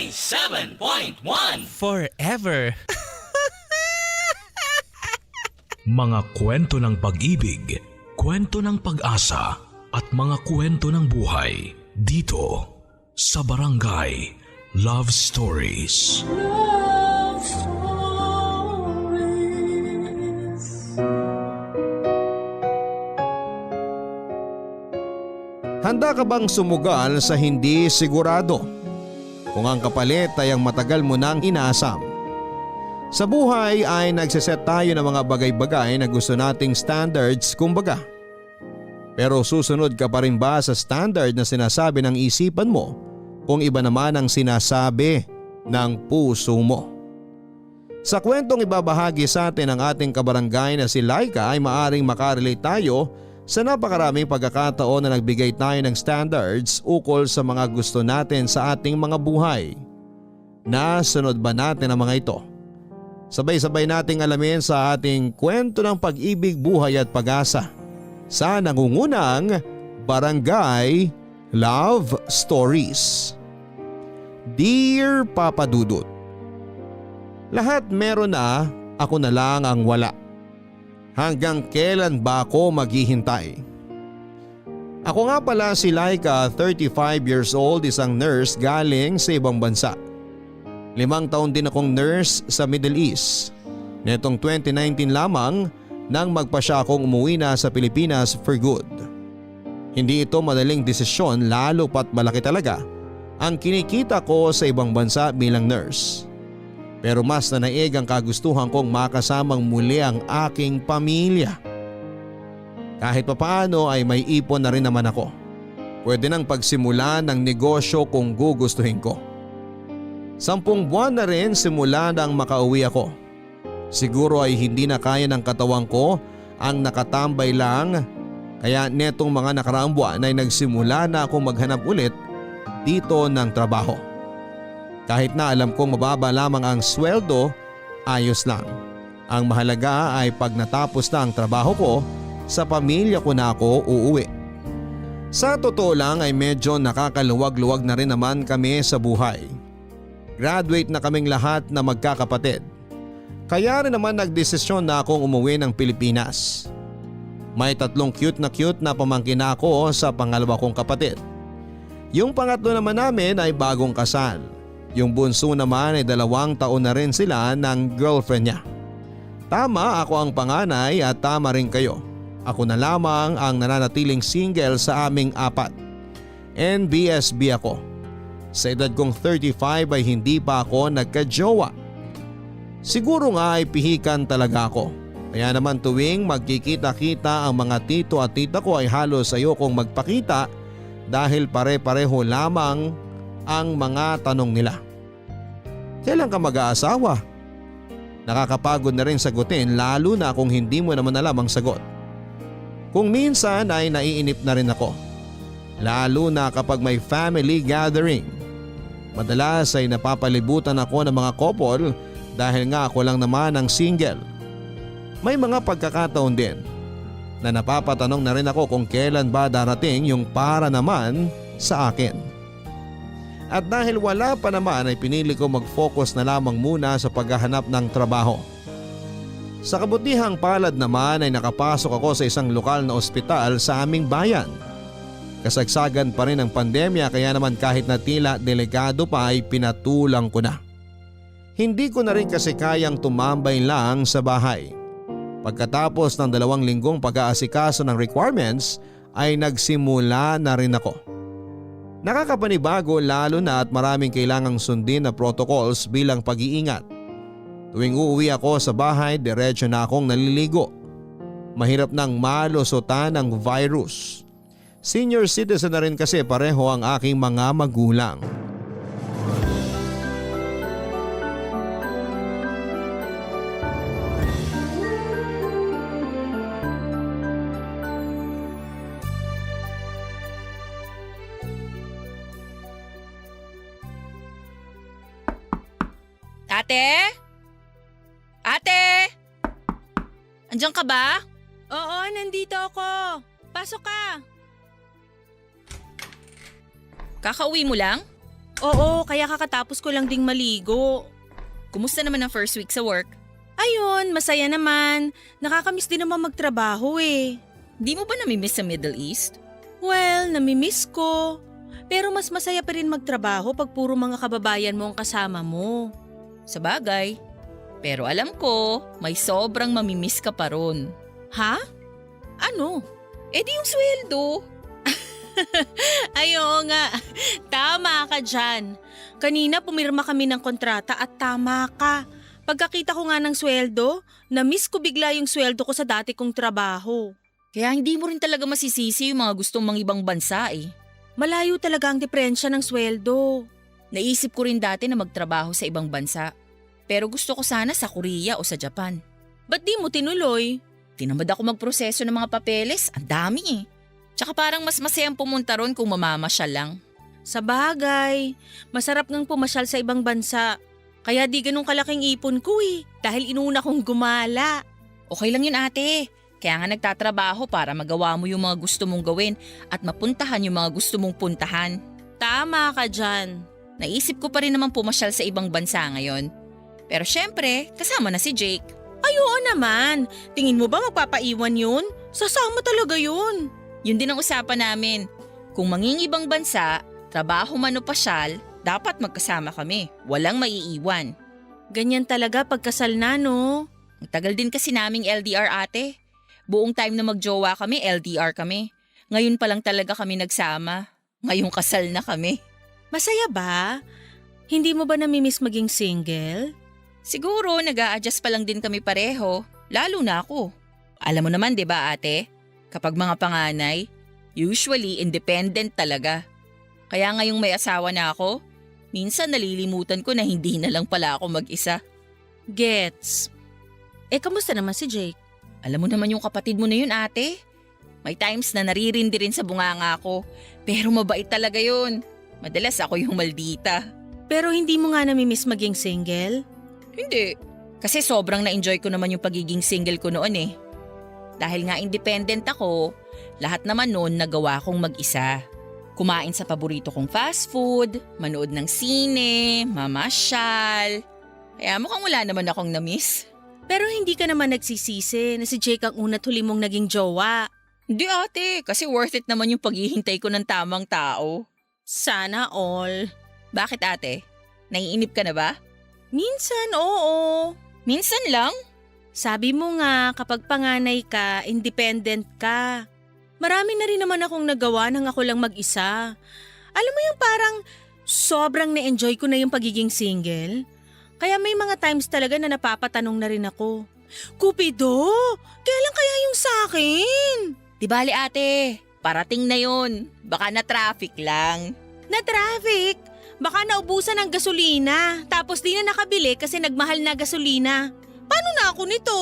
97.1 Forever. Mga kwento ng pag-ibig, kwento ng pag-asa at mga kwento ng buhay dito sa Barangay Love Stories. Love Stories. Handa ka bang sumugal sa hindi sigurado? Kung ang kapalit ay ang matagal mo nang inaasam. Sa buhay ay nagsiset tayo ng mga bagay-bagay na gusto nating standards kumbaga. Pero susunod ka pa rin ba sa standard na sinasabi ng isipan mo kung iba naman ang sinasabi ng puso mo? Sa kwentong ibabahagi sa atin ng ating kabarangay na si Laika ay maaring makarelate tayo sa napakaraming pagkakataon na nagbigay tayo ng standards ukol sa mga gusto natin sa ating mga buhay. Nasunod ba natin ang mga ito? Sabay-sabay nating alamin sa ating kwento ng pag-ibig, buhay at pag-asa sa nangungunang Barangay Love Stories. Dear Papa Dudut, lahat meron na, ako na lang ang wala. Hanggang kailan ba ako maghihintay? Ako nga pala si Laika, 35 years old, isang nurse galing sa ibang bansa. 5 taon din akong nurse sa Middle East. Netong 2019 lamang nang magpasya akong umuwi na sa Pilipinas for good. Hindi ito madaling desisyon lalo pat malaki talaga ang kinikita ko sa ibang bansa bilang nurse. Pero mas nanaig ang kagustuhan kong makasamang muli ang aking pamilya. Kahit papaano ay may ipon na rin naman ako. Pwede nang pagsimula ng negosyo kung gugustuhin ko. 10 buwan na rin simula nang makauwi ako. Siguro ay hindi na kaya ng katawan ko ang nakatambay lang, kaya netong mga nakaraang buwan ay nagsimula na akong maghanap ulit dito ng trabaho. Kahit na alam kong mababa lamang ang sweldo, ayos lang. Ang mahalaga ay pag natapos na ang trabaho ko, sa pamilya ko na ako uuwi. Sa totoo lang ay medyo nakakaluwag-luwag na rin naman kami sa buhay. Graduate na kaming lahat na magkakapatid. Kaya rin naman nagdesisyon na akong umuwi ng Pilipinas. May 3 cute na pamangkin na ako sa pangalawa kong kapatid. Yung pangatlo naman namin ay bagong kasal. Yung bunso naman ay 2 taon na rin sila ng girlfriend niya. Tama, ako ang panganay at tama rin kayo. Ako na lamang ang nananatiling single sa aming 4. NBSB ako. Sa edad kong 35 ay hindi pa ako nagka-jowa. Siguro nga ay pihikan talaga ako. Kaya naman tuwing magkikita-kita ang mga tito at tita ko ay halos ayokong magpakita dahil pare-pareho lamang ang mga tanong nila. Kailan ka mag-aasawa? Nakakapagod na rin sagutin lalo na kung hindi mo naman alam ang sagot. Kung minsan ay naiinip na rin ako. Lalo na kapag may family gathering. Madalas ay napapalibutan ako ng mga couple dahil nga ako lang naman ang single. May mga pagkakataon din na napapatanong na rin ako kung kailan ba darating yung para naman sa akin. At dahil wala pa naman ay pinili ko mag-focus na lamang muna sa paghahanap ng trabaho. Sa kabutihang palad naman ay nakapasok ako sa isang lokal na ospital sa aming bayan. Kasagsagan pa rin ang pandemya kaya naman kahit na tila delikado pa ay pinatulang ko na. Hindi ko na rin kasi kayang tumambay lang sa bahay. Pagkatapos ng 2 linggong pag-aasikaso ng requirements ay nagsimula na rin ako. Nakakapanibago lalo na at maraming kailangang sundin na protocols bilang pag-iingat. Tuwing uuwi ako sa bahay, diretso na akong naliligo. Mahirap nang malusutan ng virus. Senior citizen na rin kasi pareho ang aking mga magulang. Ate? Ate? Andiyan ka ba? Oo, nandito ako. Pasok ka. Kakauwi mo lang? Oo, kaya kakatapos ko lang ding maligo. Kumusta naman ang first week sa work? Ayun, masaya naman. Nakakamiss din naman magtrabaho eh. Di mo ba namimiss sa Middle East? Well, namimiss ko. Pero mas masaya pa rin magtrabaho pag puro mga kababayan mo ang kasama mo. Sa bagay. Pero alam ko, may sobrang mamimiss ka pa ron. Ha? Ano? Eh di yung sweldo. Ay, oo nga. Tama ka dyan. Kanina pumirma kami ng kontrata at tama ka. Pagkakita ko nga ng sweldo, na-miss ko bigla yung sweldo ko sa dati kong trabaho. Kaya hindi mo rin talaga masisisi yung mga gustong mang ibang bansa eh. Malayo talaga ang diferensya ng sweldo. Naisip ko rin dati na magtrabaho sa ibang bansa. Pero gusto ko sana sa Korea o sa Japan. Ba't di mo tinuloy? Tinamad ako magproseso ng mga papeles, ang dami eh. Tsaka parang mas masayang pumunta ron kung mamamasyal lang. Sa bagay, masarap ngang pumasyal sa ibang bansa. Kaya di ganun kalaking ipon ko eh, dahil inuna kong gumala. Okay lang yun ate. Kaya nga nagtatrabaho para magawa mo yung mga gusto mong gawin at mapuntahan yung mga gusto mong puntahan. Tama ka dyan. Naisip ko pa rin naman pumasyal sa ibang bansa ngayon. Pero syempre, kasama na si Jake. Ay oo naman, tingin mo ba magpapaiwan yun? Sasama talaga yun. Yun din ang usapan namin. Kung mangingibang bansa, trabaho man o pasyal, dapat magkasama kami. Walang maiiwan. Ganyan talaga pagkasal na no? Ang tagal din kasi naming LDR ate. Buong time na magjowa kami, LDR kami. Ngayon pa lang talaga kami nagsama. Ngayong kasal na kami. Masaya ba? Hindi mo ba namimiss maging single? Siguro nag-a-adjust pa lang din kami pareho, lalo na ako. Alam mo naman 'di ba ate? Kapag mga panganay, usually independent talaga. Kaya ngayong may asawa na ako, minsan nalilimutan ko na hindi na lang pala ako mag-isa. Gets. Kamusta naman si Jake? Alam mo naman yung kapatid mo na yun ate. May times na naririndi rin sa bunganga ko, pero mabait talaga yun. Madalas ako yung maldita. Pero hindi mo nga namimiss maging single? Hindi. Kasi sobrang na-enjoy ko naman yung pagiging single ko noon eh. Dahil nga independent ako, lahat naman noon nagawa kong mag-isa. Kumain sa paborito kong fast food, manood ng sine, mamasyal. Kaya mukhang wala naman akong na-miss. Pero hindi ka naman nagsisisi na si Jake ang una't huli mong naging jowa. Hindi ate, kasi worth it naman yung paghihintay ko ng tamang tao. Sana all. Bakit ate? Naiinip ka na ba? Minsan oo. Minsan lang. Sabi mo nga kapag panganay ka, independent ka. Marami na rin naman akong nagawa nang ako lang mag-isa. Alam mo yung parang sobrang na-enjoy ko na yung pagiging single. Kaya may mga times talaga na napapatanong na rin ako. Cupido, kailan kaya yung sa'kin? Di bali ate, parating na yun. Baka na-traffic lang. Na-traffic? Baka naubusan ng gasolina, tapos di na nakabili kasi nagmahal na gasolina. Paano na ako nito?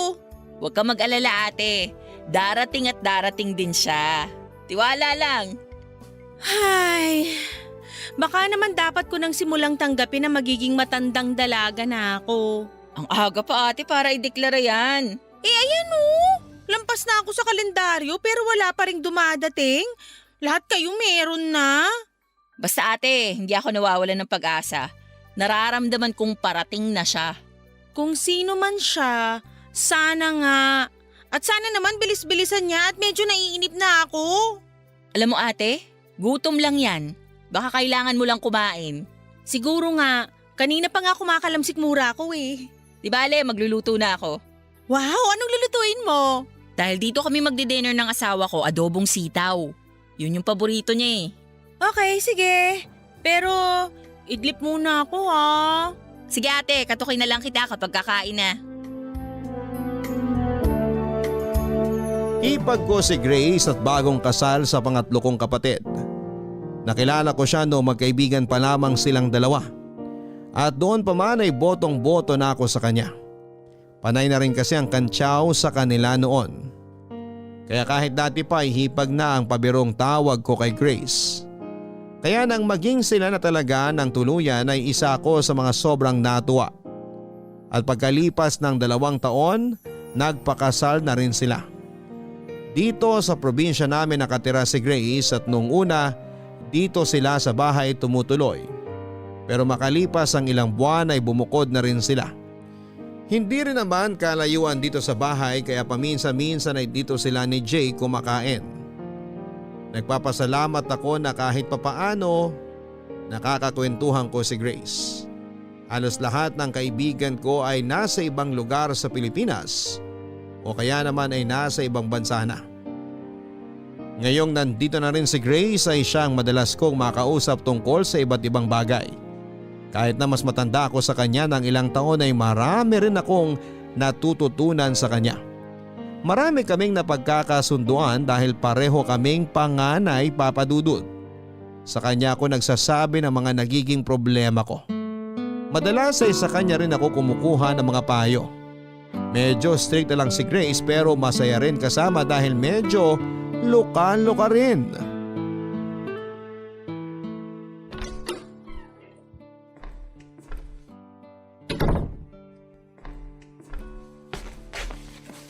Huwag ka mag-alala ate. Darating at darating din siya. Tiwala lang. Ay, baka naman dapat ko nang simulang tanggapin na magiging matandang dalaga na ako. Ang aga pa ate para ideklara yan. Ayan lampas na ako sa kalendaryo pero wala pa ring dumadating. Lahat kayo meron na. Basta ate, hindi ako nawawalan ng pag-asa. Nararamdaman kong parating na siya. Kung sino man siya, sana nga. At sana naman bilis-bilisan niya at medyo naiinip na ako. Alam mo ate, gutom lang yan. Baka kailangan mo lang kumain. Siguro nga, kanina pa nga kumakalamsik mura ako eh. Di bale, magluluto na ako. Wow, anong lulutuin mo? Dahil dito kami magdi-dinner ng asawa ko, adobong sitaw. Yun yung paborito niya eh. Okay, sige. Pero, idlip muna ako ha. Sige ate, katukin na lang kita kapag kakain na. Ipag ko si Grace at bagong kasal sa pangatlo kong kapatid. Nakilala ko siya noong magkaibigan pa lamang silang dalawa. At doon pa man ay botong-boto na ako sa kanya. Panay na rin kasi ang kantsaw sa kanila noon. Kaya kahit dati pa ay hipag na ang pabirong tawag ko kay Grace. Kaya nang maging sila na talaga ng tuluyan ay isa ako sa mga sobrang natuwa. At pagkalipas ng 2 taon, nagpakasal na rin sila. Dito sa probinsya namin nakatira si Grace at nung una dito sila sa bahay tumutuloy. Pero makalipas ang ilang buwan ay bumukod na rin sila. Hindi rin naman kalayuan dito sa bahay kaya paminsan-minsan ay dito sila ni Jay kumakain. Nagpapasalamat ako na kahit papaano nakakakwentuhan ko si Grace. Halos lahat ng kaibigan ko ay nasa ibang lugar sa Pilipinas o kaya naman ay nasa ibang bansa na. Ngayong nandito na rin si Grace ay siyang madalas kong makausap tungkol sa iba't ibang bagay. Kahit na mas matanda ako sa kanya ng ilang taon ay marami rin akong natututunan sa kanya. Marami kaming napagkakasunduan dahil pareho kaming panganay papadudod. Sa kanya ako nagsasabi ng mga nagiging problema ko. Madalas ay sa kanya rin ako kumukuha ng mga payo. Medyo strict na lang si Grace pero masaya rin kasama dahil medyo luka-luka rin.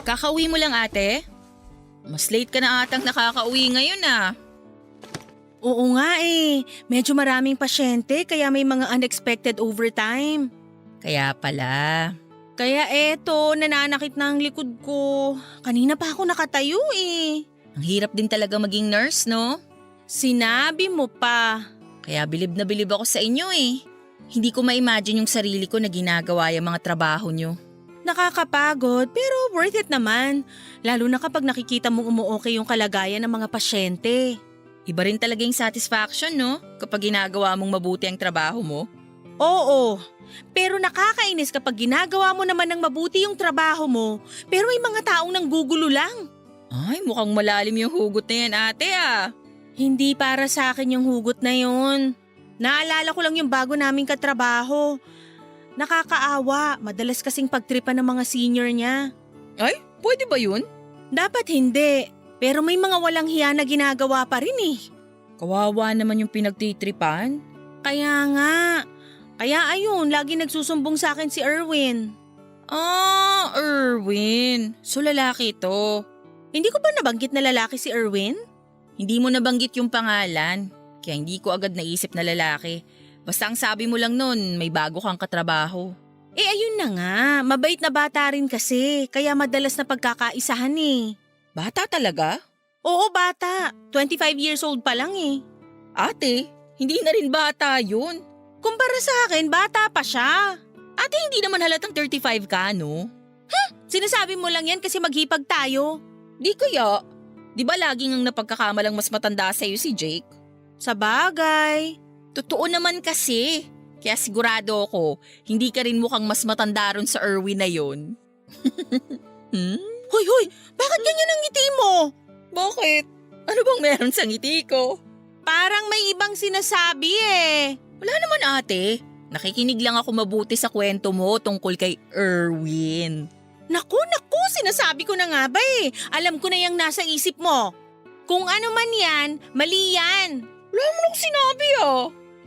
Kakauwi mo lang ate? Mas late ka na atang nakakauwi ngayon ah. Oo nga eh, medyo maraming pasyente kaya may mga unexpected overtime. Kaya pala. Kaya eto, nananakit na ang likod ko. Kanina pa ako nakatayo eh. Ang hirap din talaga maging nurse no? Sinabi mo pa. Kaya bilib na bilib ako sa inyo eh. Hindi ko ma-imagine yung sarili ko na ginagawa yung mga trabaho nyo. Nakakapagod pero worth it naman. Lalo na kapag nakikita mong umuokay yung kalagayan ng mga pasyente. Iba rin talaga yung satisfaction no? Kapag ginagawa mong mabuti ang trabaho mo. Oo, pero nakakainis kapag ginagawa mo naman ng mabuti yung trabaho mo pero may mga taong nanggugulo lang. Ay, mukhang malalim yung hugot na yan ate ah. Hindi para sa akin yung hugot na yun. Naalala ko lang yung bago naming katrabaho. Nakakaawa, madalas kasing pagtripan ng mga senior niya. Ay, pwede ba yun? Dapat hindi, pero may mga walang hiya na ginagawa pa rin eh. Kawawa naman yung pinagtitripan. Kaya nga, kaya ayun, lagi nagsusumbong sa akin si Erwin. Ah, Erwin. So lalaki to. Hindi ko ba nabanggit na lalaki si Erwin? Hindi mo nabanggit yung pangalan, kaya hindi ko agad naisip na lalaki. Basta ang sabi mo lang nun, may bago kang katrabaho. Eh ayun na nga, mabait na bata rin kasi, kaya madalas na pagkakaisahan eh. Bata talaga? Oo bata, 25 years old pa lang eh. Ate, hindi na rin bata yun. Kumpara sa akin, bata pa siya. Ate, hindi naman halatang 35 ka, no? Sinasabi mo lang yan kasi maghipag tayo. Di kaya. Di ba laging ang napagkakamalang mas matanda sa'yo si Jake? Sa bagay. Totoo naman kasi. Kaya sigurado ako, hindi ka rin mukhang mas matanda ron sa Erwin na yun. Hoy, bakit ganyan ang ngiti mo? Bakit? Ano bang meron sa ngiti ko? Parang may ibang sinasabi eh. Wala naman ate. Nakikinig lang ako mabuti sa kwento mo tungkol kay Erwin. Naku, sinasabi ko na nga ba eh. Alam ko na yung nasa isip mo. Kung ano man yan, mali yan. Wala mo nang sinabi ah.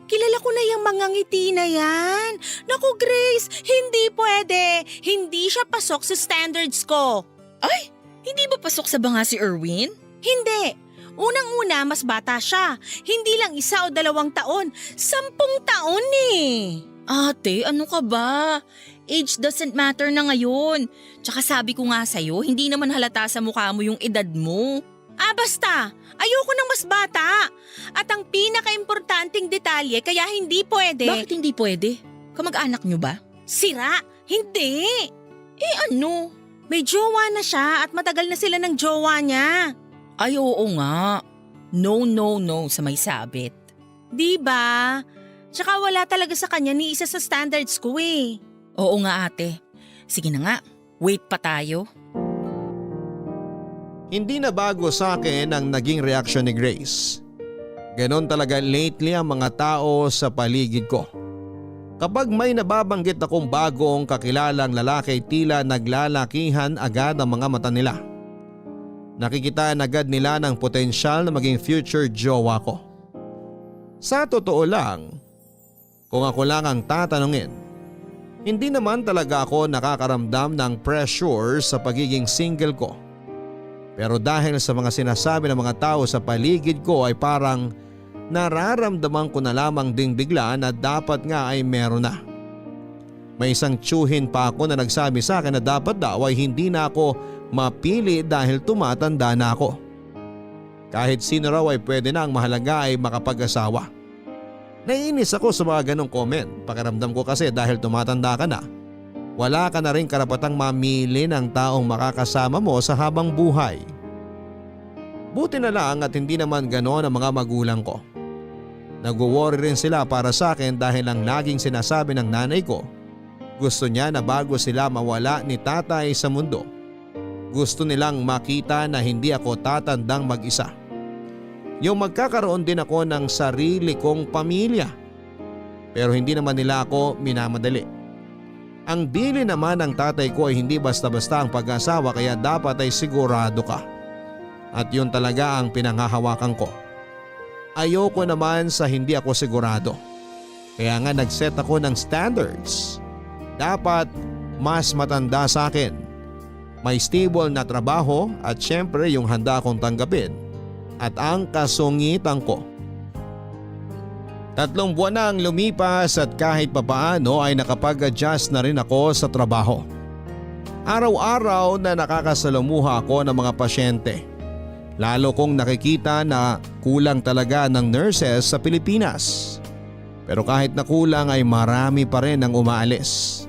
Kilala ko na yung mga ngiti na yan. Naku Grace, hindi pwede. Hindi siya pasok sa standards ko. Ay, hindi ba pasok sa banga si Erwin? Hindi. Unang-una, mas bata siya. Hindi lang 1 o 2 taon, 10 taon eh. Ate, ano ka ba? Age doesn't matter na ngayon. Tsaka sabi ko nga sa'yo, hindi naman halata sa mukha mo yung edad mo. Basta. Ayoko ng mas bata. At ang pinaka-importanting detalye kaya hindi pwede. Bakit hindi pwede? Kamag-anak nyo ba? Sira? Hindi. Eh ano? May jowa na siya at matagal na sila ng jowa niya. Ay oo nga. No sa may sabit. Diba? Tsaka wala talaga sa kanya ni isa sa standards ko eh. Oo nga ate. Sige na nga, wait pa tayo. Hindi na bago sa akin ang naging reaksyon ni Grace. Ganon talaga lately ang mga tao sa paligid ko. Kapag may nababanggit akong bagong kakilalang lalaki, tila naglalakihan agad ang mga mata nila. Nakikitaan agad nila ng potensyal na maging future jowa ko. Sa totoo lang, kung ako lang ang tatanungin, hindi naman talaga ako nakakaramdam ng pressure sa pagiging single ko. Pero dahil sa mga sinasabi ng mga tao sa paligid ko ay parang nararamdaman ko na lamang ding bigla na dapat nga ay meron na. May isang tiyuhin pa ako na nagsabi sa akin na dapat daw ay hindi na ako mapili dahil tumatanda na ako. Kahit sino raw ay pwede na, ang mahalaga ay makapag-asawa. Naiinis ako sa mga ganong comment. Pakiramdam ko kasi dahil tumatanda ka na, wala ka na rin karapatang mamili ng taong makakasama mo sa habang buhay. Buti na lang at hindi naman ganon ang mga magulang ko. Nag-worry rin sila para sa akin dahil ang laging sinasabi ng nanay ko, gusto niya na bago sila mawala ni tatay sa mundo, gusto nilang makita na hindi ako tatandang mag-isa. Yung magkakaroon din ako ng sarili kong pamilya. Pero hindi naman nila ako minamadali. Ang dili naman ng tatay ko ay hindi basta-basta ang pag-asawa, kaya dapat ay sigurado ka. At yun talaga ang pinanghahawakan ko. Ayoko naman sa hindi ako sigurado. Kaya nga nag-set ako ng standards. Dapat mas matanda sa akin. May stable na trabaho at syempre yung handa akong tanggapin at ang kasungitan ko. 3 buwan na ang lumipas at kahit papaano ay nakapag-adjust na rin ako sa trabaho. Araw-araw na nakakasalamuha ako ng mga pasyente. Lalo kong nakikita na kulang talaga ng nurses sa Pilipinas. Pero kahit na kulang ay marami pa rin ang umaalis.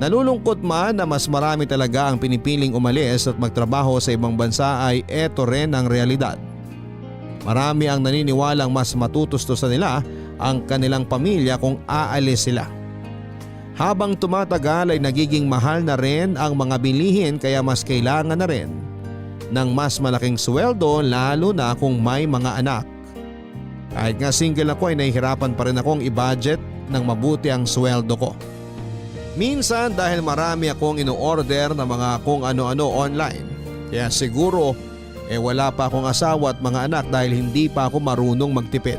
Nalulungkot man na mas marami talaga ang pinipiling umalis at magtrabaho sa ibang bansa ay eto rin ang realidad. Marami ang naniniwalang mas matutustusan nila ang kanilang pamilya kung aalis sila. Habang tumatagal ay nagiging mahal na rin ang mga bilihin, kaya mas kailangan na rin ng mas malaking sweldo, lalo na kung may mga anak. Kahit nga single ako ay nahihirapan pa rin akong i-budget ng mabuti ang sweldo ko. Minsan dahil marami akong ino-order na mga kung ano-ano online, kaya siguro wala pa akong asawa at mga anak dahil hindi pa ako marunong magtipid.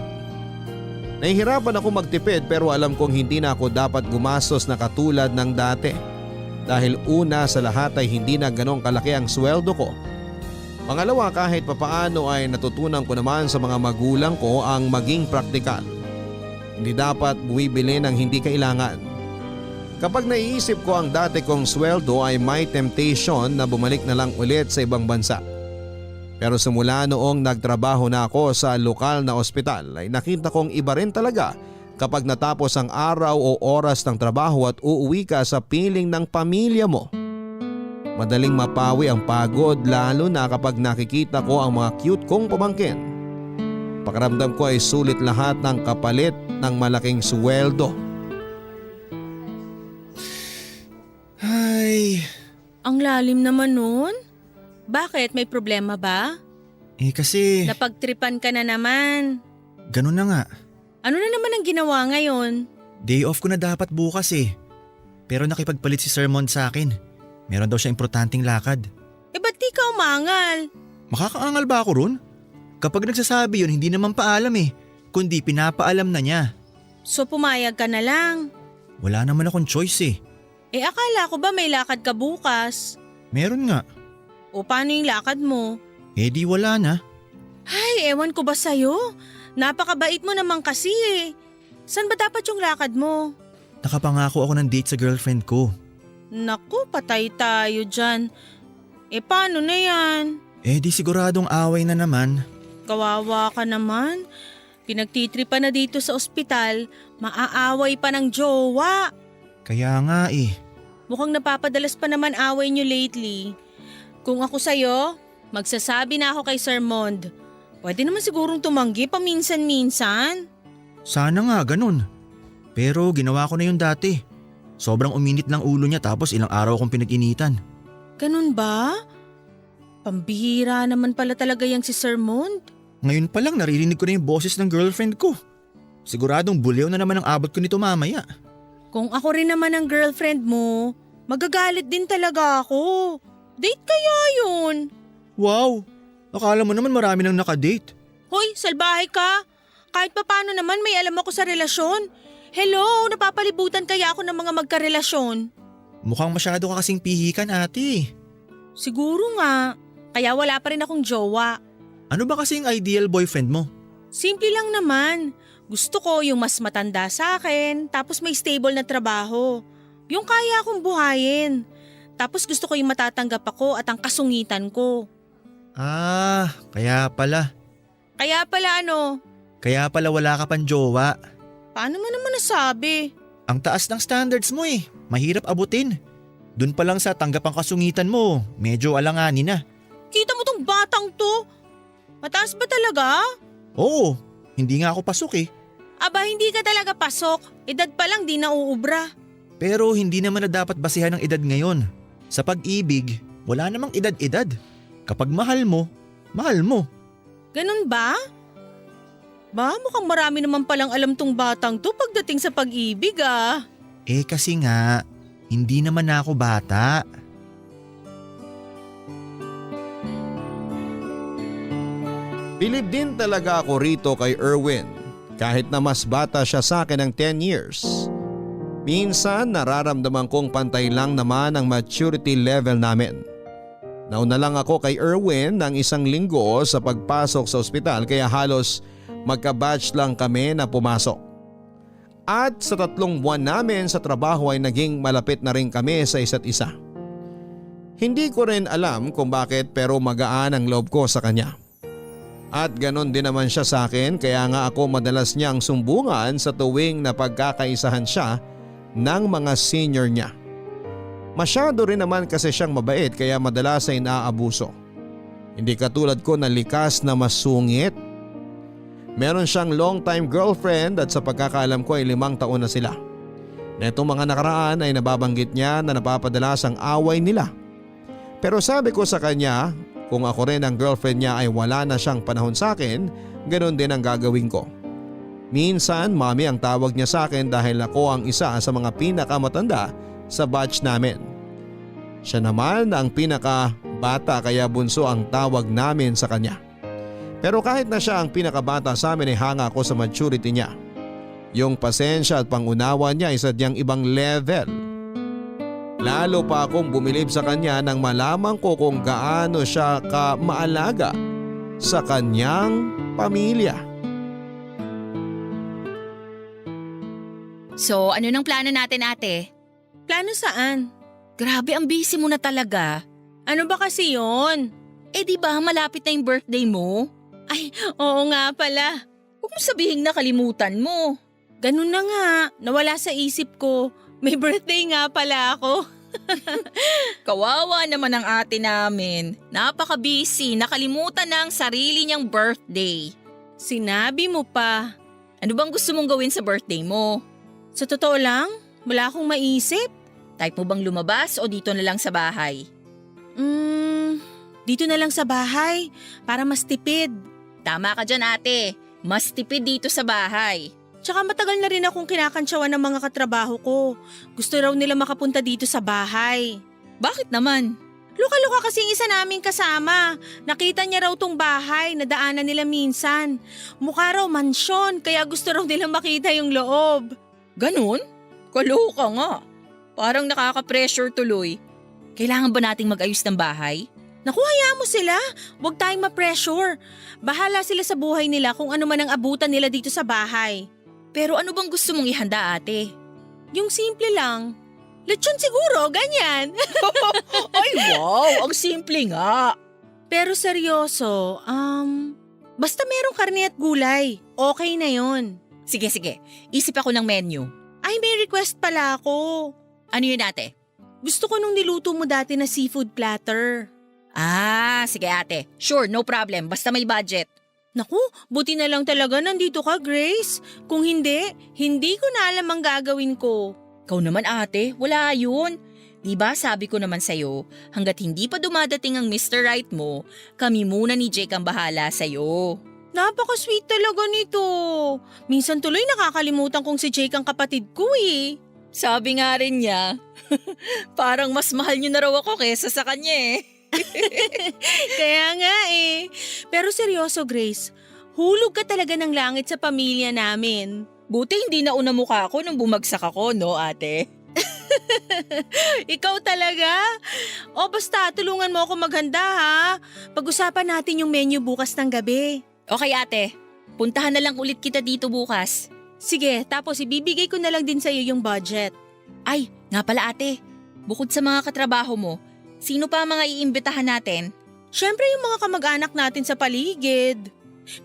Nahihirapan ako magtipid pero alam kong hindi na ako dapat gumastos na katulad ng dati. Dahil una sa lahat ay hindi na ganong kalaki ang sweldo ko. Pangalawa, kahit papaano ay natutunan ko naman sa mga magulang ko ang maging praktikal. Hindi dapat buwibili ng hindi kailangan. Kapag naiisip ko ang dati kong sweldo ay may temptation na bumalik na lang ulit sa ibang bansa. Pero simula noong nagtrabaho na ako sa lokal na ospital ay nakita kong iba rin talaga kapag natapos ang araw o oras ng trabaho at uuwi ka sa piling ng pamilya mo. Madaling mapawi ang pagod, lalo na kapag nakikita ko ang mga cute kong pamangkin. Pakiramdam ko ay sulit lahat ng kapalit ng malaking sweldo. Ay, Ang lalim naman nun. Bakit? May problema ba? kasi Napagtripan ka na naman. ganun na nga. Ano na naman ang ginawa ngayon? Day off ko na dapat bukas eh. Pero nakipagpalit si Sir Mond sa akin. Meron daw siya importanteng lakad. Ba't di ka umangal? Makakaangal ba ako ron? Kapag nagsasabi yun, hindi naman paalam eh. Kundi pinapaalam na niya. So pumayag ka na lang. Wala naman akong choice eh. Akala ko ba may lakad ka bukas? Meron nga. O paano yung lakad mo? Di wala na. Ay, ewan ko ba sa'yo? Napakabait mo naman kasi eh. San ba dapat yung lakad mo? Nakapangako ako ng date sa girlfriend ko. Naku, patay tayo dyan. Paano na yan? Di siguradong away na naman. Kawawa ka naman. Pinagtitripa na dito sa ospital, maaaway pa ng jowa. Kaya nga eh. Mukhang napapadalas pa naman away nyo lately. Kung ako sa'yo, magsasabi na ako kay Sir Mond. Pwede naman sigurong tumanggi paminsan-minsan. Sana nga ganun. Pero ginawa ko na yun dati. Sobrang uminit lang ulo niya tapos ilang araw akong pinag-initan. Ganun ba? Pambihira naman pala talaga yang si Sir Mond. Ngayon pa lang naririnig ko na yung boses ng girlfriend ko. Siguradong buliw na naman ang abot ko nito mamaya. Kung ako rin naman ang girlfriend mo, magagalit din talaga ako. Date kaya yun? Wow! Akala mo naman marami nang nakadate. Hoy, salbahe ka! Kahit papano naman may alam ako sa relasyon. Hello, napapalibutan kaya ako ng mga magkarelasyon? Mukhang masyado ka kasing pihikan ate. Siguro nga, kaya wala pa rin akong jowa. Ano ba kasing ideal boyfriend mo? Simple lang naman. Gusto ko yung mas matanda sa akin, tapos may stable na trabaho. Yung kaya akong buhayin. Tapos gusto ko yung matatanggap ako at ang kasungitan ko. Ah, kaya pala. Kaya pala ano, Kaya pala wala ka pang jowa. paano mo naman nasabi? Ang taas ng standards mo eh. Mahirap abutin. Dun pa lang sa tanggap ang kasungitan mo, medyo alanganin na. Kita mo tong batang to? Mataas ba talaga? Oo, hindi nga ako pasok eh. Aba, hindi ka talaga pasok. Edad pa lang di nauubra. Pero hindi naman na dapat basihan ng edad ngayon. Sa pag-ibig, wala namang edad-edad. Kapag mahal mo, mahal mo. Ganun ba? Ba, mukhang marami naman palang alam tong batang to pagdating sa pag-ibig ah. Eh kasi nga, hindi naman na ako bata. Bilib din talaga ako rito kay Erwin kahit na mas bata siya sa akin ng 10 years. Minsan nararamdaman kong pantay lang naman ang maturity level namin. Nauna lang ako kay Erwin ng 1 linggo sa pagpasok sa ospital kaya halos magka-batch lang kami na pumasok. At sa 3 buwan namin sa trabaho ay naging malapit na rin kami sa isa't isa. Hindi ko rin alam kung bakit pero magaan ang loob ko sa kanya. At ganon din naman siya sa akin kaya nga ako madalas niyang sumbungan sa tuwing napagkakaisahan siya ng mga senior niya. Masyado rin naman kasi siyang mabait kaya madalas ay naaabuso. Hindi katulad ko na likas na masungit. Meron siyang long time girlfriend at sa pagkakaalam ko ay 5 taon na sila. Netong mga nakaraan ay nababanggit niya na napapadalas ang away nila. Pero sabi ko sa kanya kung ako rin ang girlfriend niya ay wala na siyang panahon sa akin, ganoon din ang gagawin ko. Minsan mami ang tawag niya sa akin dahil ako ang isa sa mga pinakamatanda sa batch namin. Siya naman ang pinakabata kaya bunso ang tawag namin sa kanya. Pero kahit na siya ang pinakabata sa amin ay hanga ako sa maturity niya. Yung pasensya at pangunawa niya ay sadyang ibang level. Lalo pa akong bumilib sa kanya nang malaman ko kung gaano siya ka-maalaga sa kanyang pamilya. So, ano nang plano natin, ate? Plano saan? Grabe, ang busy mo na talaga. Ano ba kasi yon? Eh di ba malapit na yung birthday mo? Ay, oo nga pala. Huwag mo sabihin nakalimutan mo. Ganun na nga, nawala sa isip ko. May birthday nga pala ako. Kawawa naman ang ate namin. Napaka-busy, nakalimutan na ang sarili niyang birthday. Sinabi mo pa. Ano bang gusto mong gawin sa birthday mo? Sa totoo lang, wala akong maisip. Type mo bang lumabas o dito na lang sa bahay? Dito na lang sa bahay para mas tipid. Tama ka dyan, ate. Mas tipid dito sa bahay. Tsaka matagal na rin akong kinakantsawan ng mga katrabaho ko. Gusto raw nila makapunta dito sa bahay. Bakit naman? Luka-luka kasi yung isa naming kasama. Nakita niya raw tong bahay na daanan nila minsan. Mukha raw mansyon kaya gusto raw nila makita yung loob. Ganun? Kaloka nga. Parang nakaka-pressure tuloy. Kailangan ba nating mag-ayos ng bahay? Naku, hayaan mo sila. Huwag tayong ma-pressure. Bahala sila sa buhay nila kung ano man ang abutan nila dito sa bahay. Pero ano bang gusto mong ihanda, ate? Yung simple lang. Lechon siguro, ganyan. Ay wow, ang simple nga. Pero seryoso, basta merong karne at gulay. Okay na yon. Sige, isip ako ng menu. Ay, may request pala ako. Ano yun, ate? Gusto ko nung niluto mo dati na seafood platter. Ah, sige ate. Sure, no problem. Basta may budget. Naku, buti na lang talaga nandito ka, Grace. Kung hindi ko na alam ang gagawin ko. Ikaw naman ate, wala yun. Diba sabi ko naman sa'yo, hanggat hindi pa dumadating ang Mr. Right mo, kami muna ni Jake ang bahala sa'yo. Napaka-sweet talaga nito. Minsan tuloy nakakalimutan kong si Jake ang kapatid ko eh. Sabi nga rin niya, parang mas mahal niyo na raw ako kesa sa kanya eh. Kaya nga eh. Pero seryoso, Grace, hulog ka talaga ng langit sa pamilya namin. Buti hindi nauna mukha ako nung bumagsak ako, no ate? Ikaw talaga? O basta, tulungan mo ako maghanda ha. Pag-usapan natin yung menu bukas ng gabi. Okay ate, puntahan na lang ulit kita dito bukas. Sige, tapos ibibigay ko na lang din sa iyo yung budget. Ay, nga pala ate, bukod sa mga katrabaho mo, sino pa ang mga iimbitahan natin? Siyempre yung mga kamag-anak natin sa paligid.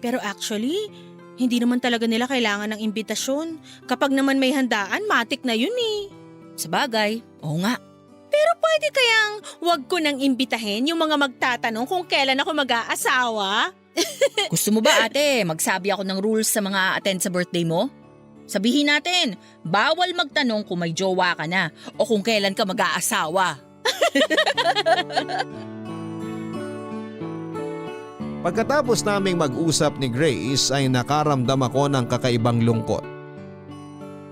Pero actually, hindi naman talaga nila kailangan ng imbitasyon. Kapag naman may handaan, matik na yun eh. Sabagay, oo nga. Pero pwede kayang wag ko nang imbitahin yung mga magtatanong kung kailan ako mag-aasawa? Gusto mo ba ate, magsabi ako ng rules sa mga attend sa birthday mo? Sabihin natin, bawal magtanong kung may jowa ka na o kung kailan ka mag-aasawa. Pagkatapos naming mag-usap ni Grace ay nakaramdam ako ng kakaibang lungkot.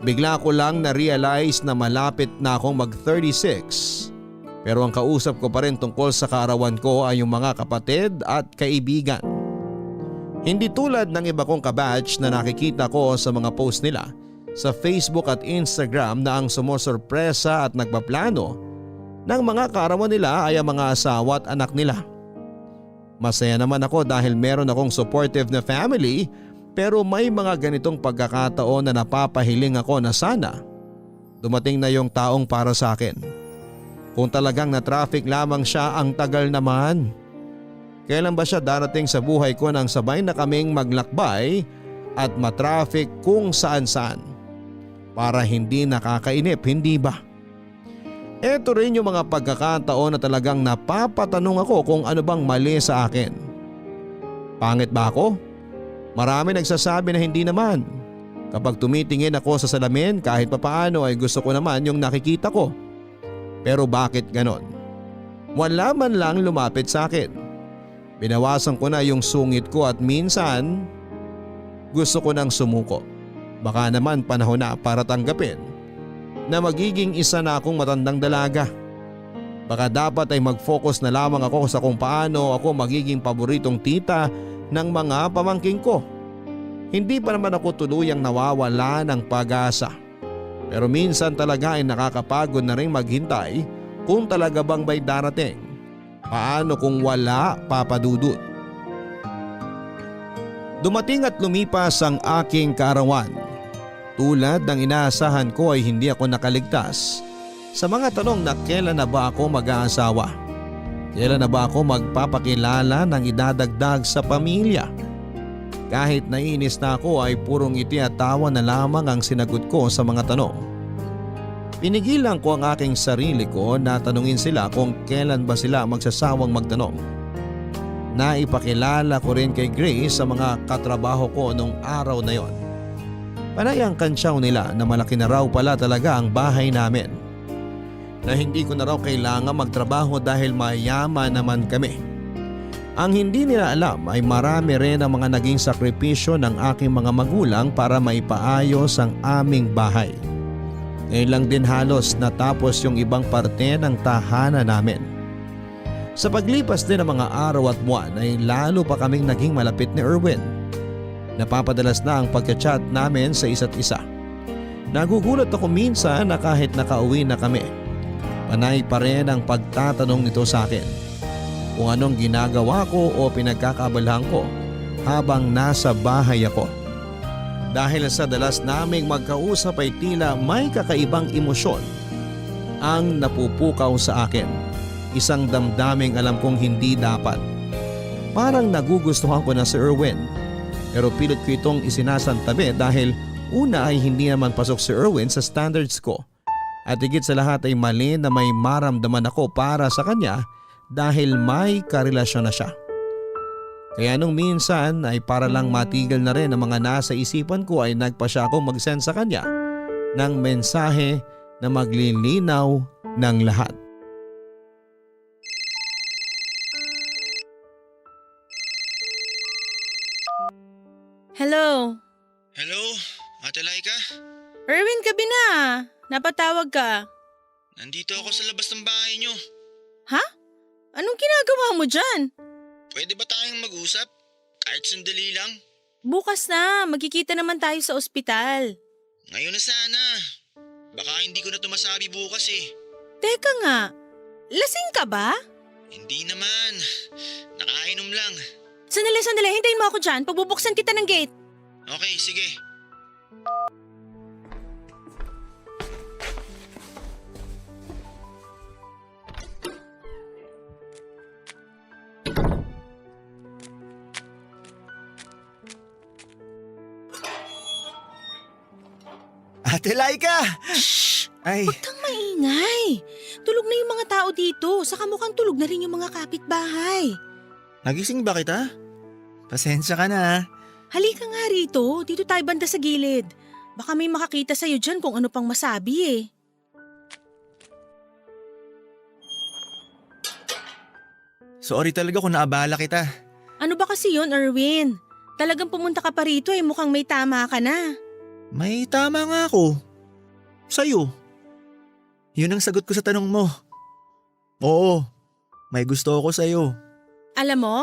Bigla ko lang na-realize na malapit na akong mag-36. Pero ang kausap ko pa rin tungkol sa kaarawan ko ay yung mga kapatid at kaibigan. Hindi tulad ng iba kong kabatch na nakikita ko sa mga post nila sa Facebook at Instagram na ang sumusurpresa at nagpaplano ng mga kaarawan nila ay ang mga asawa at anak nila. Masaya naman ako dahil meron akong supportive na family, pero may mga ganitong pagkakataon na napapahiling ako na sana dumating na yung taong para sa akin. Kung talagang na-traffic lamang siya, ang tagal naman. Kailan ba siya darating sa buhay ko nang sabay na kaming maglakbay at matraffic kung saan-saan? Para hindi nakakainip, hindi ba? Ito rin yung mga pagkakataon na talagang napapatanong ako kung ano bang mali sa akin. Pangit ba ako? Marami nagsasabi na hindi naman. Kapag tumitingin ako sa salamin, kahit papaano ay gusto ko naman yung nakikita ko. Pero bakit ganon? Wala man lang lumapit sa akin. Binawasan ko na yung sungit ko at minsan gusto ko nang sumuko. Baka naman panahon na para tanggapin na magiging isa na akong matandang dalaga. Baka dapat ay mag-focus na lamang ako sa kung paano ako magiging paboritong tita ng mga pamangking ko. Hindi pa naman ako tuluyang nawawala ng pag-asa. Pero minsan talaga ay nakakapagod na rin maghintay kung talaga bang may darating. Paano kung wala, Papa Dudut? Dumating at lumipas ang aking kaarawan. Tulad ng inaasahan ko ay hindi ako nakaligtas sa mga tanong na kailan na ba ako mag-aasawa? Kailan na ba ako magpapakilala ng idadagdag sa pamilya? Kahit naiinis na ako ay purong ngiti at tawa na lamang ang sinagot ko sa mga tanong. Pinigilan ko ang aking sarili ko na tanungin sila kung kailan ba sila magsasawang magtanong. Naipakilala ko rin kay Grace sa mga katrabaho ko nung araw na yon. Panay ang kantsaw nila na malaki na raw pala talaga ang bahay namin. Na hindi ko na raw kailangan magtrabaho dahil mayaman naman kami. Ang hindi nila alam ay marami rin ang mga naging sakripisyo ng aking mga magulang para maipaayos ang aming bahay. Ngayon lang din halos natapos yung ibang parte ng tahanan namin. Sa paglipas din ng mga araw at buwan ay lalo pa kaming naging malapit ni Erwin. Napapadalas na ang pagka-chat namin sa isa't isa. Nagugulat ako minsan na kahit nakauwi na kami, panay pa rin ang pagtatanong nito sa akin kung anong ginagawa ko o pinagkakaabalahan ko habang nasa bahay ako. Dahil sa dalas naming magkausap ay tila may kakaibang emosyon ang napupukaw sa akin. Isang damdaming alam kong hindi dapat. Parang nagugustuhan ko na si Erwin. Pero pilit ko itong isinasantabi dahil una ay hindi naman pasok si Erwin sa standards ko. At higit sa lahat ay mali na may maramdaman ako para sa kanya dahil may karelasyon na siya. Kaya nung minsan ay para lang matigil na rin ang mga nasa isipan ko ay nagpa siya akong mag-send sa kanya ng mensahe na maglilinaw ng lahat. Hello? Hello, Ate Laika? Erwin, gabi na. Napatawag ka. Nandito ako sa labas ng bahay nyo. Ha? Anong ginagawa mo dyan? Pwede ba tayong mag-usap? Kahit sandali lang? Bukas na, magkikita naman tayo sa ospital. Ngayon na sana. Baka hindi ko na ito masabi bukas eh. Teka nga, lasing ka ba? Hindi naman. Nakainom lang. Sandali, hintayin mo ako dyan. Pagbubuksan kita ng gate. Okay, sige. Ate Laika! Ay, Huwag kang maingay. Tulog na yung mga tao dito. Saka mukhang tulog na rin yung mga kapitbahay. nagising ba kita? Pasensya ka na ha. Halika nga rito. Dito tayo banda sa gilid. Baka may makakita sa'yo dyan kung ano pang masabi eh. Sorry talaga kung naabala kita. Ano ba kasi yun, Erwin? Talagang pumunta ka pa rito eh. Mukhang may tama ka na. May tama nga ako. Sa'yo. Yun ang sagot ko sa tanong mo. Oo, may gusto ako sa'yo. Alam mo,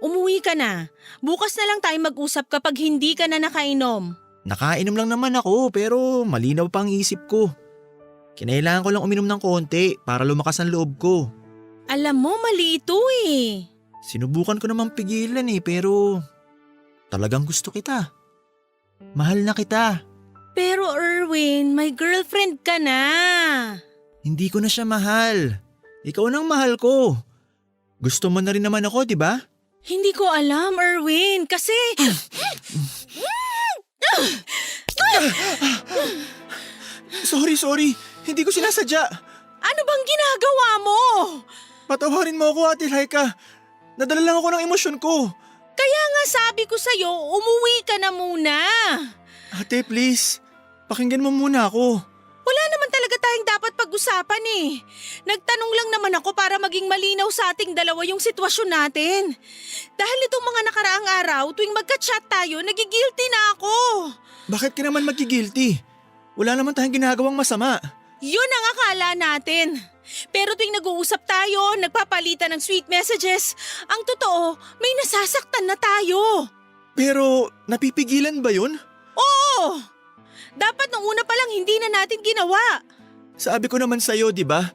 umuwi ka na. Bukas na lang tayo mag-usap kapag hindi ka na nakainom. Nakainom lang naman ako pero malinaw pa ang isip ko. Kinailangan ko lang uminom ng konti para lumakas ang loob ko. Alam mo, mali ito eh. Sinubukan ko namang pigilan pero talagang gusto kita. Mahal na kita. Pero Erwin, may girlfriend ka na. Hindi ko na siya mahal. Ikaw nang mahal ko. Gusto mo na rin naman ako, di ba? Hindi ko alam, Erwin, kasi… Sorry. Hindi ko sinasadya. Ano bang ginagawa mo? Patawarin mo ako, Ate Laika. Nadala lang ako ng emosyon ko. Kaya nga sabi ko sa'yo, umuwi ka na muna. Ate, please. Pakinggan mo muna ako. Wala naman talaga tayong dapat pag-usapan eh. Nagtanong lang naman ako para maging malinaw sa ating dalawa yung sitwasyon natin. Dahil itong mga nakaraang araw, tuwing magka-chat tayo, nagigilty na ako. Bakit ka naman magigilty? Wala naman tayong ginagawang masama. Yun ang akala natin. Pero tuwing nag-uusap tayo, nagpapalitan ng sweet messages, ang totoo, may nasasaktan na tayo. Pero napipigilan ba yun? Oo! Dapat nung una pa lang hindi na natin ginawa. Sabi ko naman sa'yo, di ba?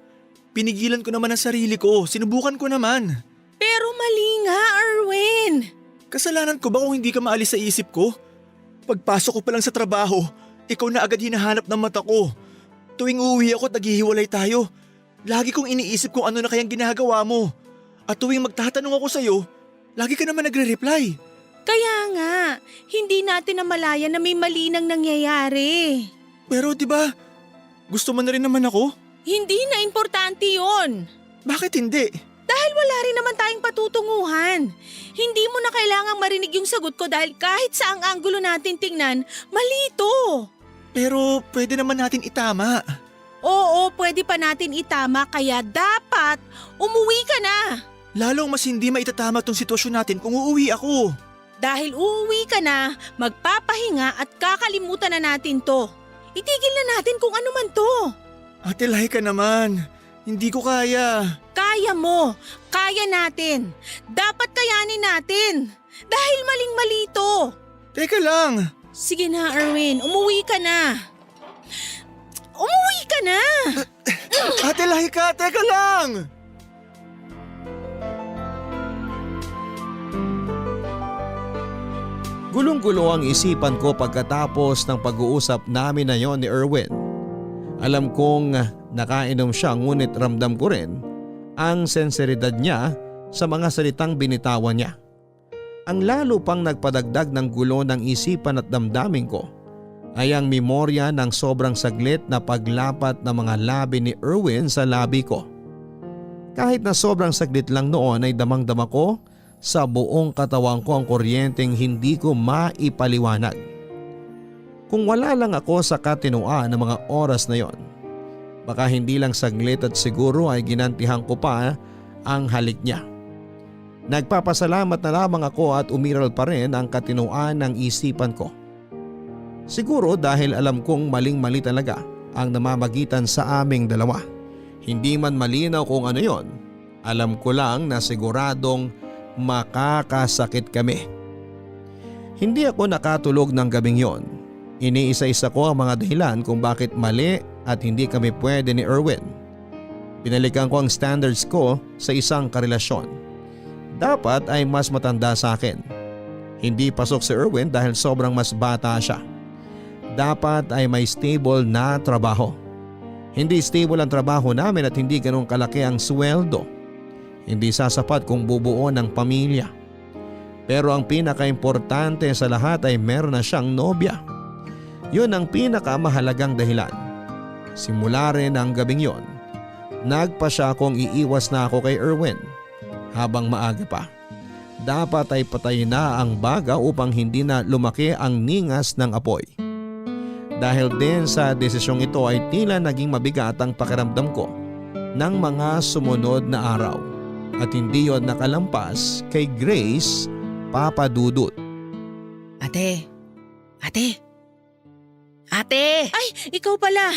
Pinigilan ko naman ang sarili ko. Sinubukan ko naman. Pero mali nga, Erwin. Kasalanan ko ba kung hindi ka maalis sa isip ko? Pagpasok ko pa lang sa trabaho, ikaw na agad hinahanap ng mata ko. Tuwing uuwi ako at naghihiwalay tayo, lagi kong iniisip kung ano na kayang ginagawa mo. At tuwing magtatanong ako sa'yo, lagi ka naman nagre-reply. Kaya nga, hindi natin namalayan na may mali nang nangyayari. Pero di ba, gusto mo na rin naman ako? Hindi na importante yon. Bakit hindi? Dahil wala rin naman tayong patutunguhan. Hindi mo na kailangang marinig yung sagot ko dahil kahit saang anggulo natin tingnan, mali ito. Pero pwede naman natin itama. Oo, pwede pa natin itama kaya dapat umuwi ka na. Lalong mas hindi maitatama tong sitwasyon natin kung uuwi ako. Dahil uuwi ka na, magpapahinga at kakalimutan na natin to. Itigil na natin kung ano man to. Ate Laika naman, hindi ko kaya. Kaya mo, kaya natin. Dapat kayanin natin. Dahil maling-mali to. Teka lang. Sige na, Erwin, umuwi ka na. Umuwi ka na! Ate Laika, teka lang. Gulong-gulo ang isipan ko pagkatapos ng pag-uusap namin na yon ni Erwin. Alam kong nakainom siya ngunit ramdam ko rin ang senseridad niya sa mga salitang binitawan niya. Ang lalo pang nagpadagdag ng gulo ng isipan at damdamin ko ay ang memorya ng sobrang saglit na paglapat ng mga labi ni Erwin sa labi ko. Kahit na sobrang saglit lang noon ay damang-dama ko sa buong katawan ko ang kuryenteng hindi ko maipaliwanag. Kung wala lang ako sa katinuan ng mga oras na yon, baka hindi lang saglit at siguro ay ginantihan ko pa ang halik niya. Nagpapasalamat na lamang ako at umiral pa rin ang katinuan ng isipan ko. Siguro dahil alam kong maling-mali talaga ang namamagitan sa aming dalawa. Hindi man malinaw kung ano yon, alam ko lang na siguradong makakasakit kami. Hindi ako nakatulog ng gabing yon. Iniisa-isa ko ang mga dahilan kung bakit mali at hindi kami pwede ni Erwin. Pinalikan ko ang standards ko sa isang karelasyon. Dapat ay mas matanda sa akin. Hindi pasok si Erwin dahil sobrang mas bata siya. Dapat ay may stable na trabaho. Hindi stable ang trabaho namin at hindi ganun kalaki ang sweldo. Hindi sasapat kung bubuo ng pamilya. Pero ang pinaka-importante sa lahat ay meron na siyang nobya. Yun ang pinakamahalagang dahilan. Simula rin ang gabing yon, nagpa siya kung iiwas na ako kay Erwin habang maaga pa. Dapat ay patayin na ang baga upang hindi na lumaki ang ningas ng apoy. Dahil din sa desisyong ito ay tila naging mabigat ang pakiramdam ko ng mga sumunod na araw. At hindi yon nakalampas kay Grace Papadudut. Ate! Ate! Ate! Ay, ikaw pala.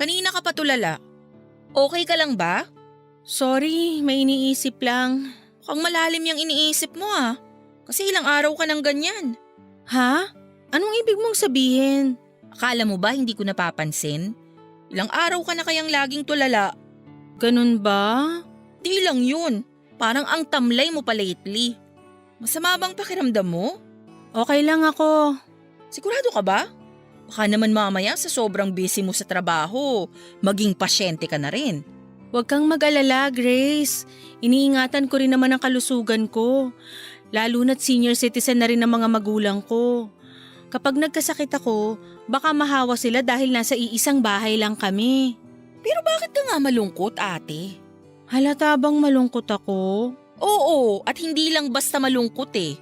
Kanina ka pa tulala. Okay ka lang ba? Sorry, may iniisip lang. Mukhang malalim yung iniisip mo ah. Kasi ilang araw ka nang ganyan. Ha? Anong ibig mong sabihin? Akala mo ba hindi ko napapansin? Ilang araw ka na kayang laging tulala. Ganun ba? Di lang yun. Parang ang tamlay mo pa lately. Masama bang pakiramdam mo? Okay lang ako. Sigurado ka ba? Baka naman mamaya sa sobrang busy mo sa trabaho, maging pasyente ka na rin. Huwag kang mag-alala, Grace. Iniingatan ko rin naman ang kalusugan ko. Lalo na't senior citizen na rin ang mga magulang ko. Kapag nagkasakit ako, baka mahawa sila dahil nasa iisang bahay lang kami. Pero bakit ka nga malungkot, ate? Halata bang malungkot ako? Oo, at hindi lang basta malungkot eh.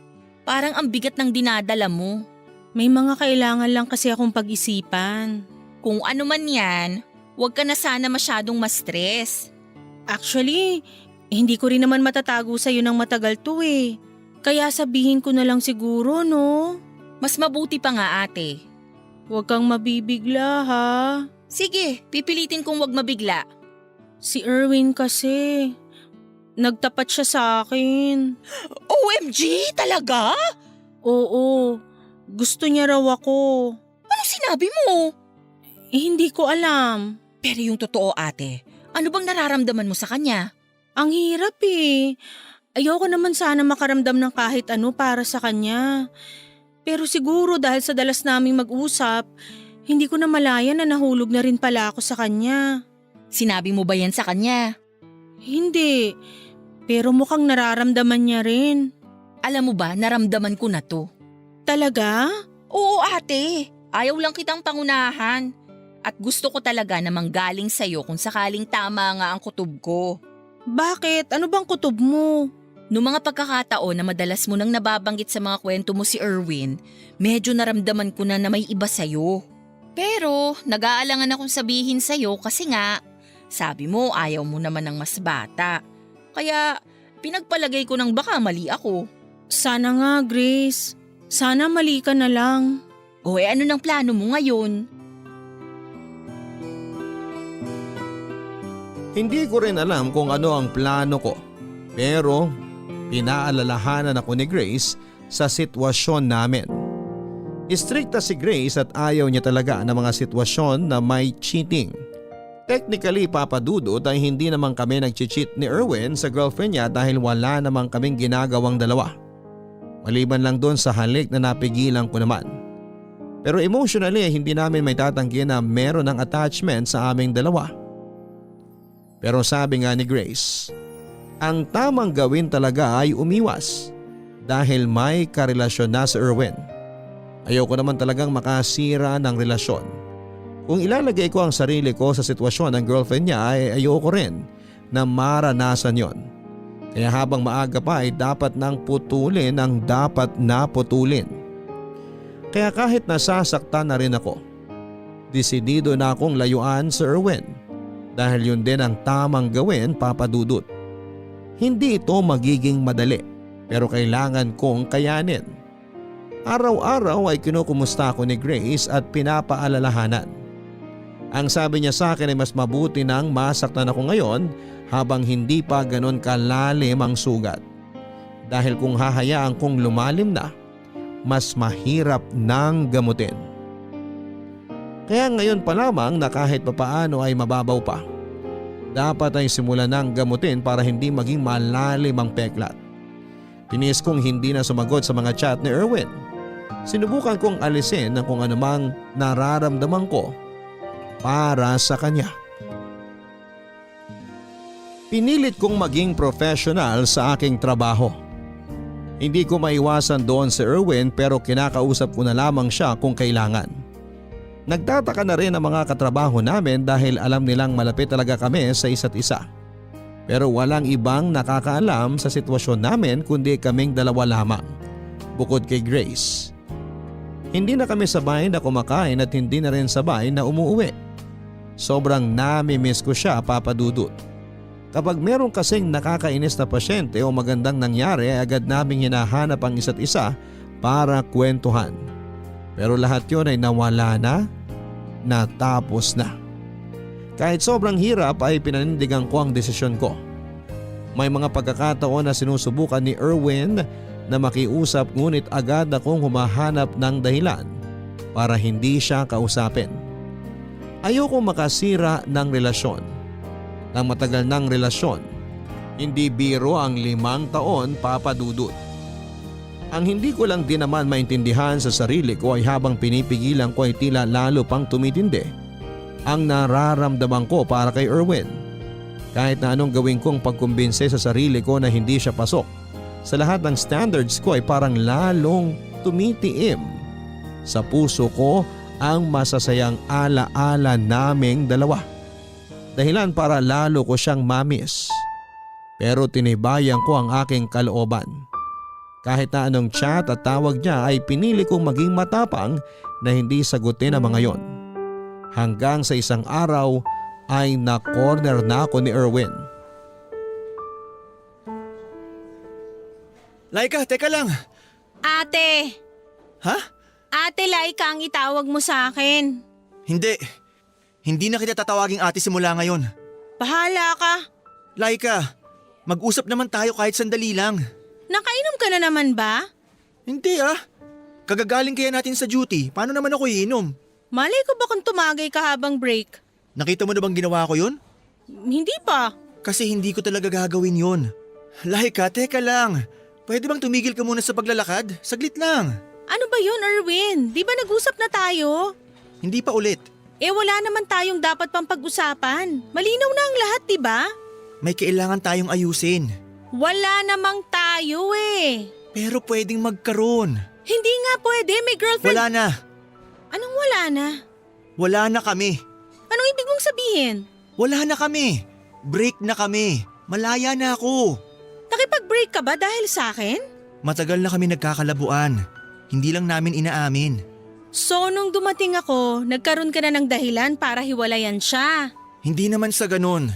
Parang ang bigat ng dinadala mo. May mga kailangan lang kasi akong pag-isipan. Kung ano man yan, huwag ka na sana masyadong ma-stress. Actually, hindi ko rin naman matatago sa'yo ng matagal to eh. Kaya sabihin ko na lang siguro, no? Mas mabuti pa nga ate. Huwag kang mabibigla ha. Sige, pipilitin kong wag mabigla. Si Erwin kasi, nagtapat siya sa akin. OMG, talaga? Oo, gusto niya raw ako. Anong sinabi mo? Hindi ko alam. Pero yung totoo ate, ano bang nararamdaman mo sa kanya? Ang hirap eh. Ayoko naman sana makaramdam ng kahit ano para sa kanya. Pero siguro dahil sa dalas naming mag-usap, hindi ko na malaya na nahulog na rin pala ako sa kanya. Sinabi mo ba yan sa kanya? Hindi, pero mukhang nararamdaman niya rin. Alam mo ba, naramdaman ko na to. Talaga? Oo ate, ayaw lang kitang pangunahan. At gusto ko talaga na manggaling sa'yo kung sakaling tama nga ang kutob ko. Bakit? Ano bang kutob mo? Noong mga pagkakataon na madalas mo nang nababanggit sa mga kwento mo si Erwin, medyo naramdaman ko na may iba sa'yo. Pero nag-aalangan akong sabihin sa'yo kasi nga, sabi mo ayaw mo naman ng mas bata. Kaya pinagpalagay ko ng baka mali ako. Sana nga, Grace. Sana mali ka na lang. O ano ng plano mo ngayon? Hindi ko rin alam kung ano ang plano ko. Pero pinaalalahanan ako ni Grace sa sitwasyon namin. Istrikta si Grace at ayaw niya talaga ng mga sitwasyon na may cheating. Technically, papadudot ay hindi naman kami nag-cheat ni Erwin sa girlfriend niya dahil wala naman kaming ginagawang dalawa. Maliban lang doon sa halik na napigilan ko naman. Pero emotionally hindi namin may tatanggi na meron ng attachment sa aming dalawa. Pero sabi nga ni Grace, ang tamang gawin talaga ay umiwas dahil may karelasyon na si Erwin. Ayoko naman talagang makasira ng relasyon. Kung ilalagay ko ang sarili ko sa sitwasyon ng girlfriend niya ay ayoko rin na maranasan yon. Kaya habang maaga pa ay dapat nang putulin ang dapat na putulin. Kaya kahit nasasaktan na rin ako, desidido na akong layuan si Erwin dahil yun din ang tamang gawin, papadudot. Hindi ito magiging madali pero kailangan kong kayanin. Araw-araw ay kinukumusta ako ni Grace at pinapaalalahanan. Ang sabi niya sa akin ay mas mabuti nang masaktan ako ngayon habang hindi pa ganon kalalim ang sugat. Dahil kung hahayaan kong lumalim na, mas mahirap nang gamutin. Kaya ngayon pa lamang na kahit papaano ay mababaw pa. Dapat ay simulan ng gamutin para hindi maging malalim ang peklat. Tinis kong hindi na sumagot sa mga chat ni Erwin. Sinubukan kong alisin ang kung anumang nararamdaman ko para sa kanya. Pinilit kong maging professional sa aking trabaho. Hindi ko maiwasan doon si Erwin pero kinakausap ko na lamang siya kung kailangan. Nagtataka na rin ang mga katrabaho namin dahil alam nilang malapit talaga kami sa isa't isa. Pero walang ibang nakakaalam sa sitwasyon namin kundi kaming dalawa lamang, bukod kay Grace. Hindi na kami sabay na kumakain at hindi na rin sabay na umuuwi. Sobrang nami-miss ko siya, Papa Dudut. Kapag meron kasing nakakainis na pasyente o magandang nangyari ay agad naming hinahanap ang isa't isa para kwentuhan. Pero lahat yun ay nawala na, natapos na. Kahit sobrang hirap ay pinanindigan ko ang desisyon ko. May mga pagkakataon na sinusubukan ni Erwin na makiusap ngunit agad akong humahanap ng dahilan para hindi siya kausapin. Ayoko makasira ng relasyon. Ng matagal ng relasyon. Hindi biro ang 5 taon, Papa Dudut. Ang hindi ko lang din naman maintindihan sa sarili ko ay habang pinipigilan ko ay tila lalo pang tumitindi ang nararamdaman ko para kay Erwin. Kahit na anong gawin kong pagkumbinse sa sarili ko na hindi siya pasok, sa lahat ng standards ko ay parang lalong tumitiim. Sa puso ko ang masasayang alaala naming dalawa. Dahilan para lalo ko siyang mamiss. Pero tinibayan ko ang aking kalooban. Kahit na anong chat at tawag niya ay pinili kong maging matapang na hindi sagutin ang mga yon. Hanggang sa isang araw ay na-corner na ako ni Erwin. Laika, teka lang. Ate! Ha? Ate Laika ang itawag mo sa akin. Hindi. Hindi na kita tatawaging ate simula ngayon. Bahala ka. Laika, mag-usap naman tayo kahit sandali lang. Nakainom ka na naman ba? Hindi ah. Kagagaling kaya natin sa duty. Paano naman ako iinom? Malay ko ba kung tumagay ka habang break? Nakita mo na bang ginawa ko yun? Hindi pa. Kasi hindi ko talaga gagawin yun. Laika, teka lang. Pwede bang tumigil ka muna sa paglalakad? Saglit lang. Ano ba yun, Erwin? Di ba nag-usap na tayo? Hindi pa ulit. Wala naman tayong dapat pang pag-usapan. Malinaw na ang lahat, di ba? May kailangan tayong ayusin. Wala namang tayo Pero pwedeng magkaroon. Hindi nga pwede, may girlfriend. Wala na. Anong wala na? Wala na kami. Anong ibig mong sabihin? Wala na kami. Break na kami. Malaya na ako. Nakipag-break ka ba dahil sa akin? Matagal na kami nagkakalabuan. Hindi lang namin inaamin. So nung dumating ako, nagkaroon ka na ng dahilan para hiwalayan siya. Hindi naman sa ganun.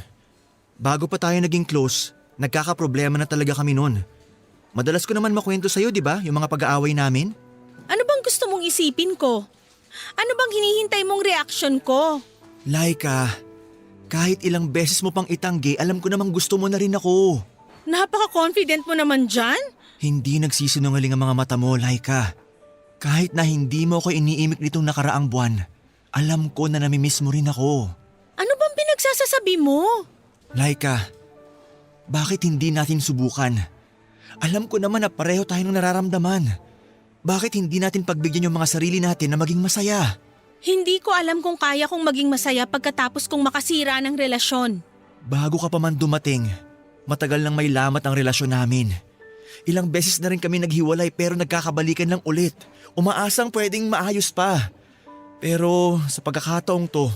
Bago pa tayo naging close, nagkakaproblema na talaga kami nun. Madalas ko naman makwento sa'yo, di ba? Yung mga pag-aaway namin. Ano bang gusto mong isipin ko? Ano bang hinihintay mong reaksyon ko? Laika, kahit ilang beses mo pang itanggi, alam ko namang gusto mo na rin ako. Napaka-confident mo naman dyan? Hindi nagsisinungaling ang mga mata mo, Laika. Kahit na hindi mo ako iniimik nitong nakaraang buwan, alam ko na namimiss mo rin ako. Ano bang pinagsasasabi mo? Laika, bakit hindi natin subukan? Alam ko naman na pareho tayo ng nararamdaman. Bakit hindi natin pagbigyan yung mga sarili natin na maging masaya? Hindi ko alam kung kaya kong maging masaya pagkatapos kong makasira ng relasyon. Bago ka pa man dumating, matagal nang may lamat ang relasyon namin. Ilang beses na rin kami naghiwalay pero nagkakabalikan lang ulit. Umaasang pwedeng maayos pa. Pero sa pagkakataong to,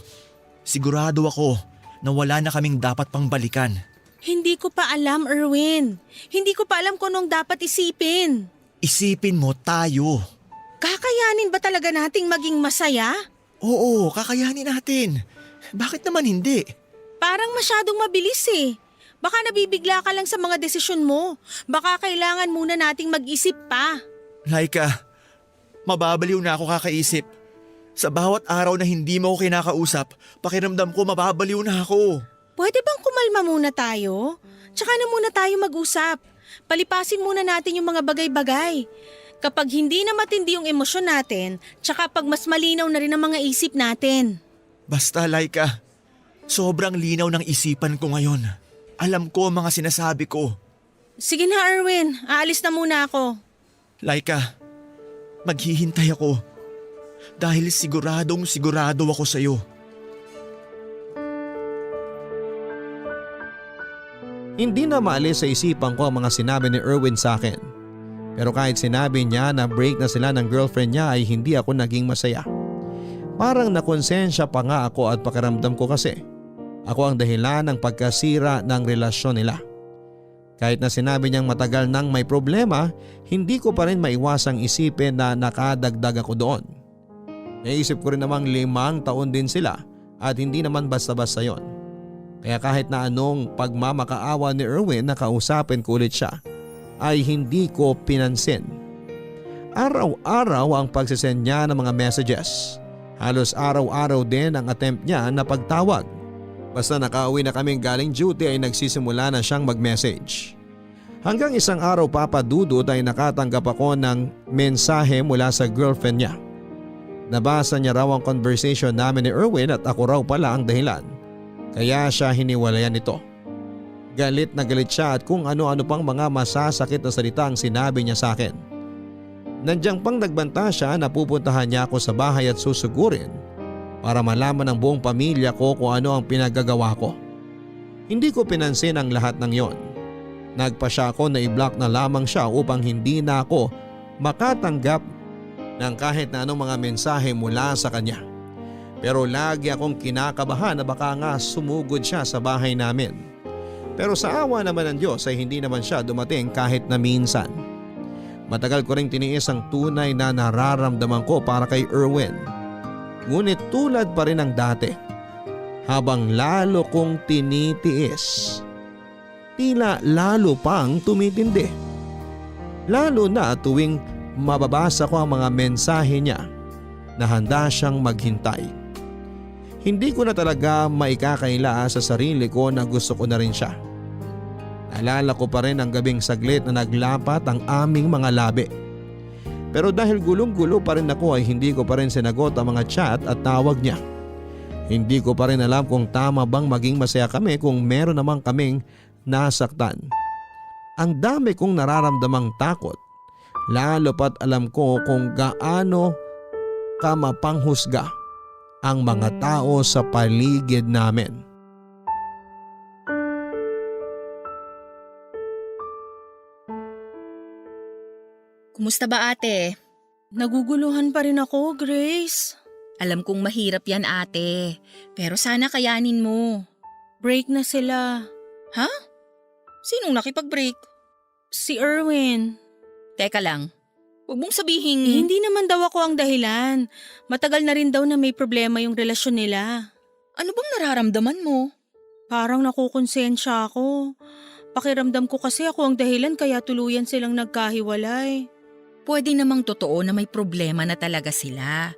sigurado ako na wala na kaming dapat pang balikan. Hindi ko pa alam, Erwin. Hindi ko pa alam kung anong dapat isipin. Isipin mo tayo. Kakayanin ba talaga nating maging masaya? Oo, kakayanin natin. Bakit naman hindi? Parang masyadong mabilis Baka nabibigla ka lang sa mga desisyon mo. Baka kailangan muna nating mag-isip pa. Laika, mababaliw na ako kakaisip. Sa bawat araw na hindi mo ako kinakausap, pakiramdam ko mababaliw na ako. Pwede bang kumalma muna tayo? Tsaka na muna tayo mag-usap. Palipasin muna natin yung mga bagay-bagay. Kapag hindi na matindi yung emosyon natin, tsaka pag mas malinaw na rin ang mga isip natin. Basta Laika, sobrang linaw ng isipan ko ngayon. Alam ko ang mga sinasabi ko. Sige na Erwin, aalis na muna ako. Laika, maghihintay ako. Dahil siguradong sigurado ako sa'yo. Hindi na maalis sa isipan ko ang mga sinabi ni Erwin sa akin. Pero kahit sinabi niya na break na sila ng girlfriend niya ay hindi ako naging masaya. Parang nakonsensya pa nga ako at pakiramdam ko kasi ako ang dahilan ng pagkasira ng relasyon nila. Kahit na sinabi niyang matagal nang may problema, hindi ko pa rin maiwasang isipin na nakadagdag ako doon. Naisip ko rin namang 5 taon din sila at hindi naman basta-basta yon. Kaya kahit na anong pagmamakaawa ni Erwin na kausapin ko ulit siya, ay hindi ko pinansin. Araw-araw ang pagsisend niya ng mga messages. Halos araw-araw din ang attempt niya na pagtawag. Basta nakauwi na kaming galing duty ay nagsisimula na siyang mag-message. Hanggang isang araw papadudod ay nakatanggap ako ng mensahe mula sa girlfriend niya. Nabasa niya raw ang conversation namin ni Erwin at ako raw pala ang dahilan. Kaya siya hiniwalayan nito. Galit na galit siya at kung ano-ano pang mga masasakit na salita ang sinabi niya sa akin. Nandiyan pang nagbanta siya na pupuntahan niya ako sa bahay at susugurin para malaman ng buong pamilya ko kung ano ang pinagagawa ko. Hindi ko pinansin ang lahat ng yon. Nagpa siya ako na i-block na lamang siya upang hindi na ako makatanggap ng kahit na anong mga mensahe mula sa kanya. Pero lagi akong kinakabahan na baka nga sumugod siya sa bahay namin. Pero sa awa naman ng Diyos ay hindi naman siya dumating kahit na minsan. Matagal ko ring tiniis ang tunay na nararamdaman ko para kay Erwin. Ngunit tulad pa rin ng dati, habang lalo kong tinitiis, tila lalo pang tumitindi. Lalo na tuwing mababasa ko ang mga mensahe niya na handa siyang maghintay. Hindi ko na talaga maikakaila sa sarili ko na gusto ko na rin siya. Naalala ko pa rin ang gabing saglit na naglapat ang aming mga labi. Pero dahil gulong-gulo pa rin ako ay hindi ko pa rin sinagot ang mga chat at tawag niya. Hindi ko pa rin alam kung tama bang maging masaya kami kung meron namang kaming nasaktan. Ang dami kong nararamdamang takot, lalo pat alam ko kung gaano ka mapanghusga ang mga tao sa paligid namin. Kumusta ba ate? Naguguluhan pa rin ako, Grace. Alam kong mahirap yan ate, pero sana kayanin mo. Break na sila. Ha? Sinong nakipag-break? Si Erwin. Teka lang, huwag mong sabihin… Hindi naman daw ako ang dahilan. Matagal na rin daw na may problema yung relasyon nila. Ano bang nararamdaman mo? Parang nakukonsensya ako. Pakiramdam ko kasi ako ang dahilan kaya tuluyan silang nagkahiwalay. Pwede namang totoo na may problema na talaga sila.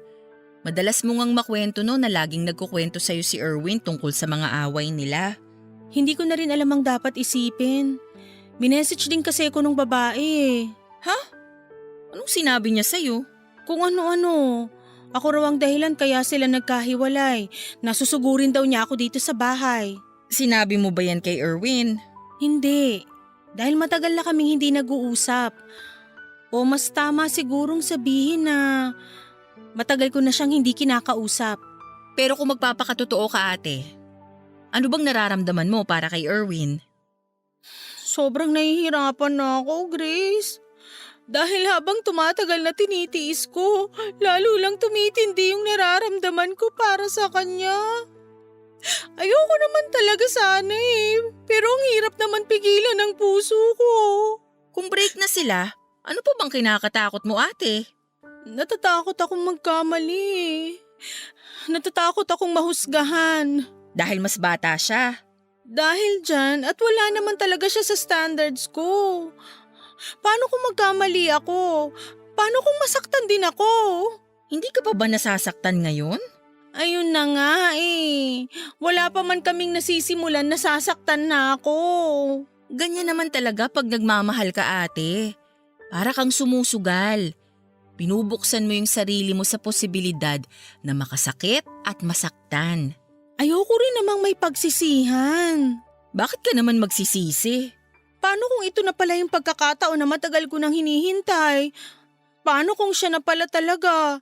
Madalas mo ngang makwento no na laging nagkukwento sa'yo si Erwin tungkol sa mga away nila. Hindi ko na rin alam ang dapat isipin. Minessage din kasi ako nung babae eh. Ha? Anong sinabi niya sa'yo? Kung ano-ano. Ako raw ang dahilan kaya sila nagkahiwalay. Nasusugurin daw niya ako dito sa bahay. Sinabi mo ba yan kay Erwin? Hindi. Dahil matagal na kaming hindi nag-uusap. O mas tama sigurong sabihin na matagal ko na siyang hindi kinakausap. Pero kung magpapakatotoo ka ate, ano bang nararamdaman mo para kay Erwin? Sobrang nahihirapan na ako, Grace. Dahil habang tumatagal na tinitiis ko, lalo lang tumitindi yung nararamdaman ko para sa kanya. Ayoko naman talaga sana eh, pero ang hirap naman pigilan ng puso ko. Kung break na sila, ano pa bang kinakatakot mo ate? Natatakot akong magkamali eh. Natatakot akong mahusgahan. Dahil mas bata siya. Dahil dyan at wala naman talaga siya sa standards ko. Paano kung magkamali ako? Paano kung masaktan din ako? Hindi ka pa ba nasasaktan ngayon? Ayun na nga eh. Wala pa man kaming nasisimulan, nasasaktan na ako. Ganyan naman talaga pag nagmamahal ka ate. Para kang sumusugal. Binubuksan mo yung sarili mo sa posibilidad na makasakit at masaktan. Ayoko rin namang may pagsisihan. Bakit ka naman magsisisi? Paano kung ito na pala yung pagkakataon na matagal ko nang hinihintay? Paano kung siya na pala talaga?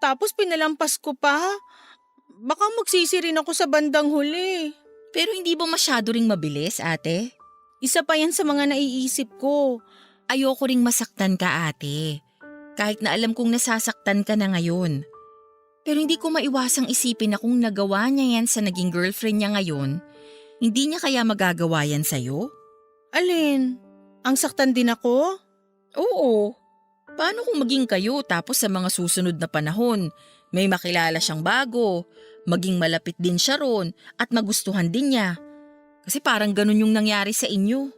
Tapos pinalampas ko pa? Baka magsisi rin ako sa bandang huli. Pero hindi ba masyado ring mabilis, ate? Isa pa yan sa mga naiisip ko. Ayoko ring masaktan ka, ate. Kahit na alam kong nasasaktan ka na ngayon. Pero hindi ko maiwasang isipin na kung nagawa niya yan sa naging girlfriend niya ngayon, hindi niya kaya magagawa yan sa'yo? Alin? Ang saktan din ako? Oo. Paano kung maging kayo tapos sa mga susunod na panahon, may makilala siyang bago, maging malapit din siya ron at magustuhan din niya? Kasi parang ganun yung nangyari sa inyo.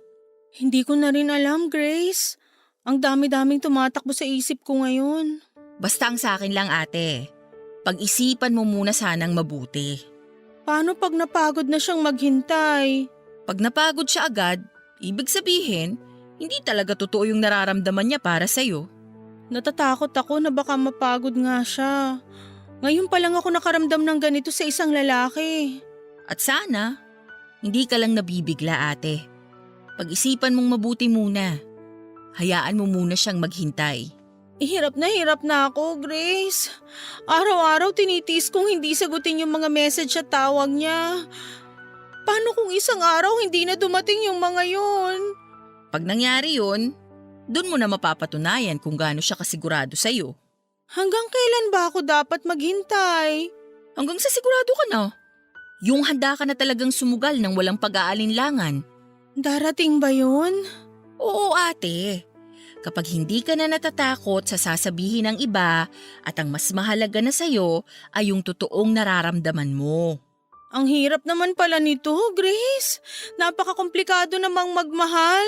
Hindi ko na rin alam, Grace. Ang dami-daming tumatakbo sa isip ko ngayon. Basta ang sa akin lang, ate. Pag-isipan mo muna sanang mabuti. Paano pag napagod na siyang maghintay? Pag napagod siya agad, ibig sabihin, hindi talaga totoo yung nararamdaman niya para sa'yo. Natatakot ako na baka mapagod nga siya. Ngayon pa lang ako nakaramdam ng ganito sa isang lalaki. At sana, hindi ka lang nabibigla, ate. Pag-isipan mong mabuti muna. Hayaan mo muna siyang maghintay. Hirap na ako, Grace. Araw-araw tinitiis kong hindi sagutin yung mga message at tawag niya. Paano kung isang araw hindi na dumating yung mga yon? Pag nangyari yun, dun mo na mapapatunayan kung gaano siya kasigurado sa'yo. Hanggang kailan ba ako dapat maghintay? Hanggang sa sigurado ka na. Yung handa ka na talagang sumugal ng walang pag-aalinlangan. Darating ba yun? Oo, ate. Kapag hindi ka na natatakot sa sasabihin ng iba at ang mas mahalaga na sa'yo ay yung totoong nararamdaman mo. Ang hirap naman pala nito, Grace. Napakakomplikado namang magmahal.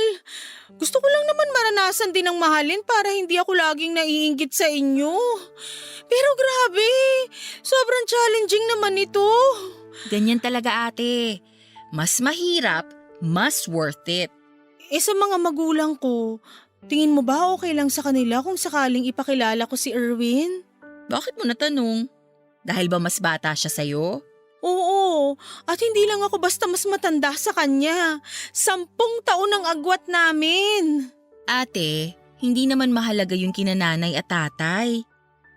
Gusto ko lang naman maranasan din ang mahalin para hindi ako laging naiinggit sa inyo. Pero grabe, sobrang challenging naman ito. Ganyan talaga, ate. Mas mahirap, mas worth it. Sa mga magulang ko, tingin mo ba okay lang sa kanila kung sakaling ipakilala ko si Erwin? Bakit mo natanong? Dahil ba mas bata siya sa'yo? Oo, at hindi lang ako basta mas matanda sa kanya. 10 taon ang agwat namin. Ate, hindi naman mahalaga yung kinananay at tatay.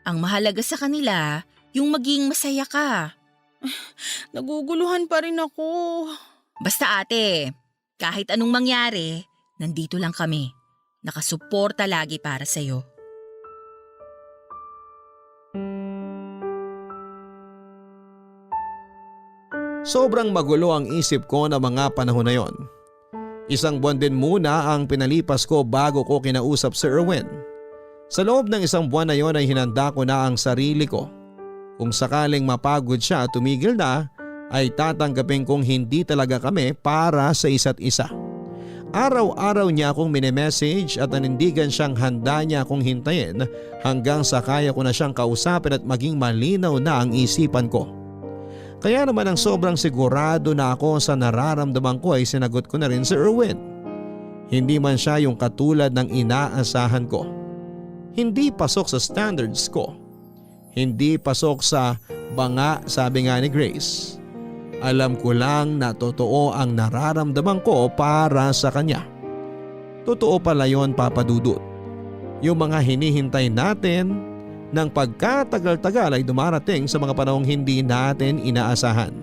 Ang mahalaga sa kanila, yung maging masaya ka. Naguguluhan pa rin ako. Basta ate, kahit anong mangyari, nandito lang kami. Nakasuporta lagi para sa'yo. Sobrang magulo ang isip ko na mga panahon na yon. Isang buwan din muna ang pinalipas ko bago ko kinausap si Erwin. Sa loob ng isang buwan na yon ay hinanda ko na ang sarili ko. Kung sakaling mapagod siya at tumigil na, ay tatanggapin kong hindi talaga kami para sa isa't isa. Araw-araw niya akong minemessage at nanindigan siyang handa niya akong hintayin hanggang sa kaya ko na siyang kausapin at maging malinaw na ang isipan ko. Kaya naman ang sobrang sigurado na ako sa nararamdaman ko ay sinagot ko na rin si Erwin. Hindi man siya yung katulad ng inaasahan ko. Hindi pasok sa standards ko. Hindi pasok sa banga, sabi nga ni Grace. Alam ko lang na totoo ang nararamdaman ko para sa kanya. Totoo pala yon, Papa Dudut. Yung mga hinihintay natin ng pagkatagal-tagal ay dumarating sa mga panahong hindi natin inaasahan.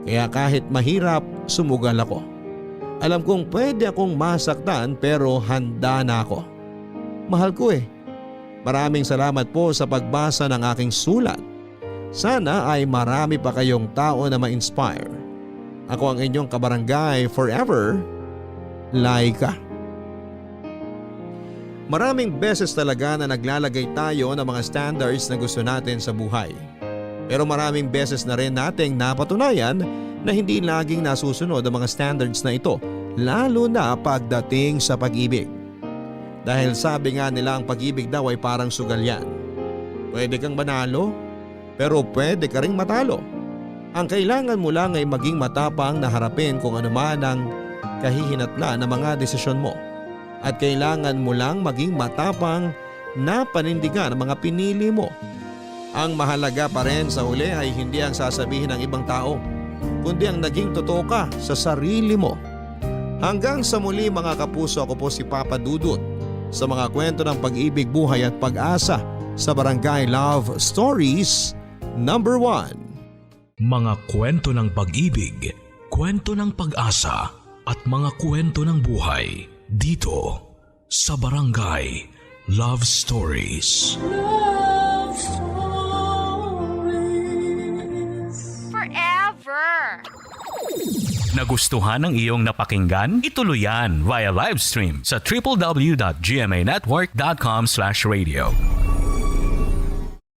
Kaya kahit mahirap, sumugal ako. Alam kong pwede akong masaktan pero handa na ako. Mahal ko eh. Maraming salamat po sa pagbasa ng aking sulat. Sana ay marami pa kayong tao na ma-inspire. Ako ang inyong kabarangay forever, Laika. Maraming beses talaga na naglalagay tayo ng mga standards na gusto natin sa buhay. Pero maraming beses na rin nating napatunayan na hindi laging nasusunod ang mga standards na ito, lalo na pagdating sa pag-ibig. Dahil sabi nga nila ang pag-ibig daw ay parang sugal yan. Pwede kang manalo, pero pwede ka ring matalo. Ang kailangan mo lang ay maging matapang na harapin kung ano man ang kahihinatnan ng mga desisyon mo. At kailangan mo lang maging matapang na panindigan ang mga pinili mo. Ang mahalaga pa rin sa huli ay hindi ang sasabihin ng ibang tao, kundi ang naging totoo ka sa sarili mo. Hanggang sa muli mga kapuso, ako po si Papa Dudut sa mga kwento ng pag-ibig, buhay at pag-asa sa Barangay Love Stories number 1. Mga kwento ng pag-ibig, kwento ng pag-asa at mga kwento ng buhay dito sa Barangay Love Stories. Love Stories. Forever! Nagustuhan ng iyong napakinggan? Ituloy yan via live stream sa www.gmanetwork.com/radio.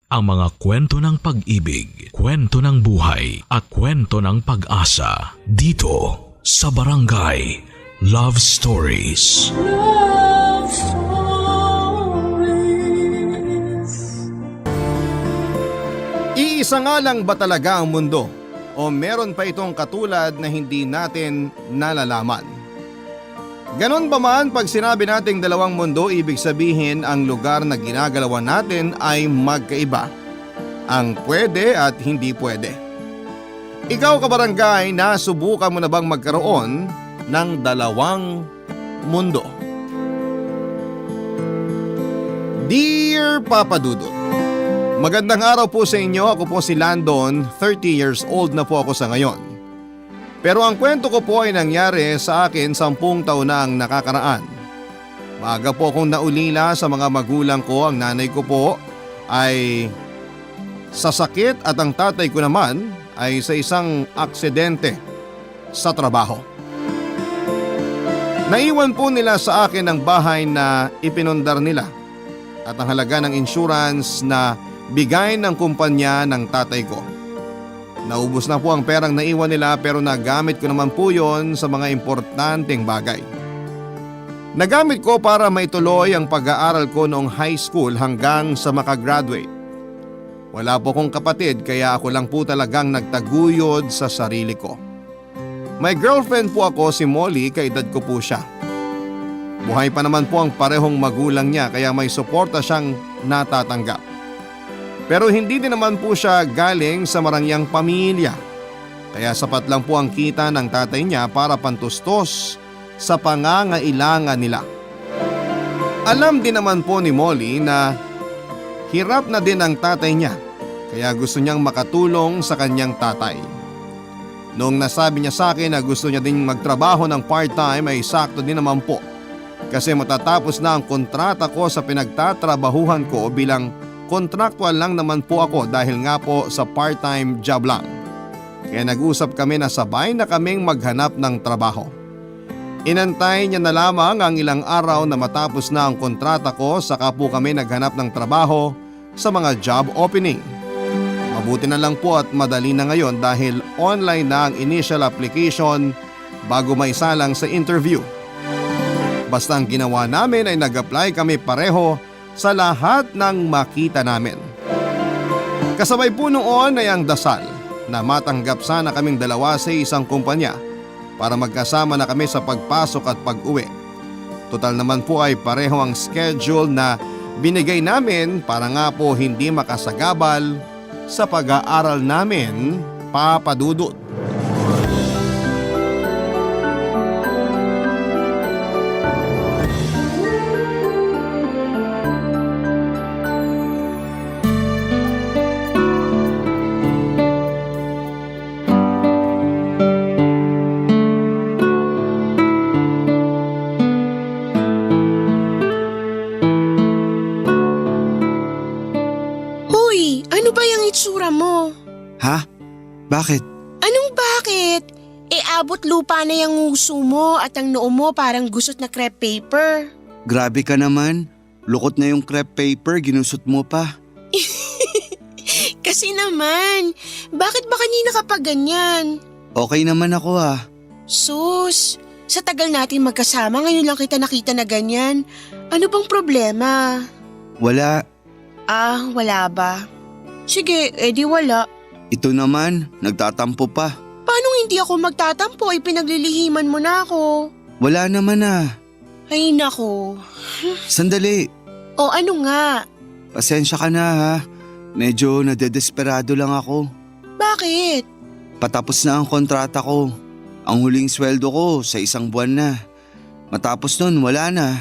Ang mga kwento ng pag-ibig, kwento ng buhay at kwento ng pag-asa dito sa Barangay Love Stories. Love Stories. Iisa nga lang ba talaga ang mundo? O meron pa itong katulad na hindi natin nalalaman? Ganon ba man pag sinabi nating dalawang mundo, ibig sabihin ang lugar na ginagalawan natin ay magkaiba. Ang pwede at hindi pwede. Ikaw kabarangay, nasubukan mo na bang magkaroon ng dalawang mundo? Dear Papa Dudut, magandang araw po sa inyo. Ako po si Landon, 30 years old na po ako sa ngayon. Pero ang kwento ko po ay nangyari sa akin 10 taon na ang nakakaraan. Maaga po akong naulila sa mga magulang ko. Ang nanay ko po ay sa sakit at ang tatay ko naman ay sa isang aksidente sa trabaho. Naiwan po nila sa akin ang bahay na ipinundar nila at ang halaga ng insurance na bigay ng kumpanya ng tatay ko. Naubos na po ang perang naiwan nila pero nagamit ko naman po yon sa mga importanteng bagay. Nagamit ko para maituloy ang pag-aaral ko noong high school hanggang sa makagraduate. Wala po kong kapatid kaya ako lang po talagang nagtaguyod sa sarili ko. May girlfriend po ako, si Molly, kaedad ko po siya. Buhay pa naman po ang parehong magulang niya kaya may suporta siyang natatanggap. Pero hindi din naman po siya galing sa marangyang pamilya. Kaya sapat lang po ang kita ng tatay niya para pantustos sa pangangailangan nila. Alam din naman po ni Molly na hirap na din ang tatay niya. Kaya gusto niyang makatulong sa kanyang tatay. Noong nasabi niya sa akin na gusto niya ding magtrabaho ng part-time ay sakto din naman po. Kasi matatapos na ang kontrata ko sa pinagtatrabahuhan ko bilang kontraktual lang naman po ako dahil nga po sa part-time job lang. Kaya nag-usap kami na sabay na kaming maghanap ng trabaho. Inantay niya na lamang ang ilang araw na matapos na ang kontrata ko saka po kami naghanap ng trabaho sa mga job opening. Mabuti na lang po at madali na ngayon dahil online na ang initial application bago maisalang sa interview. Basta ang ginawa namin ay nag-apply kami pareho sa lahat ng makita namin. Kasabay po noon ay ang dasal na matanggap sana kaming dalawa sa isang kumpanya para magkasama na kami sa pagpasok at pag-uwi. Total naman po ay pareho ang schedule na binigay namin para nga po hindi makasagabal sa pag-aaral namin, Papa Dudut. itsura mo? Ha? Bakit? Anong bakit? Abot lupa na yung nguso mo at ang noo mo parang gusot na crepe paper. Grabe ka naman. Lukot na yung crepe paper, ginusot mo pa. Kasi naman, bakit ba kanina ka pa ganyan? Okay naman ako ah. Sus, sa tagal natin magkasama ngayon lang kita nakita na ganyan. Ano bang problema? Wala. Ah, wala ba? Sige, edi wala. Ito naman, nagtatampo pa. Paano hindi ako magtatampo? Pinaglilihiman mo na ako. Wala naman ah. Ay nako. Sandali. O ano nga? Pasensya ka na ha. Medyo nadedesperado lang ako. Bakit? Patapos na ang kontrata ko. Ang huling sweldo ko sa isang buwan na. Matapos nun wala na.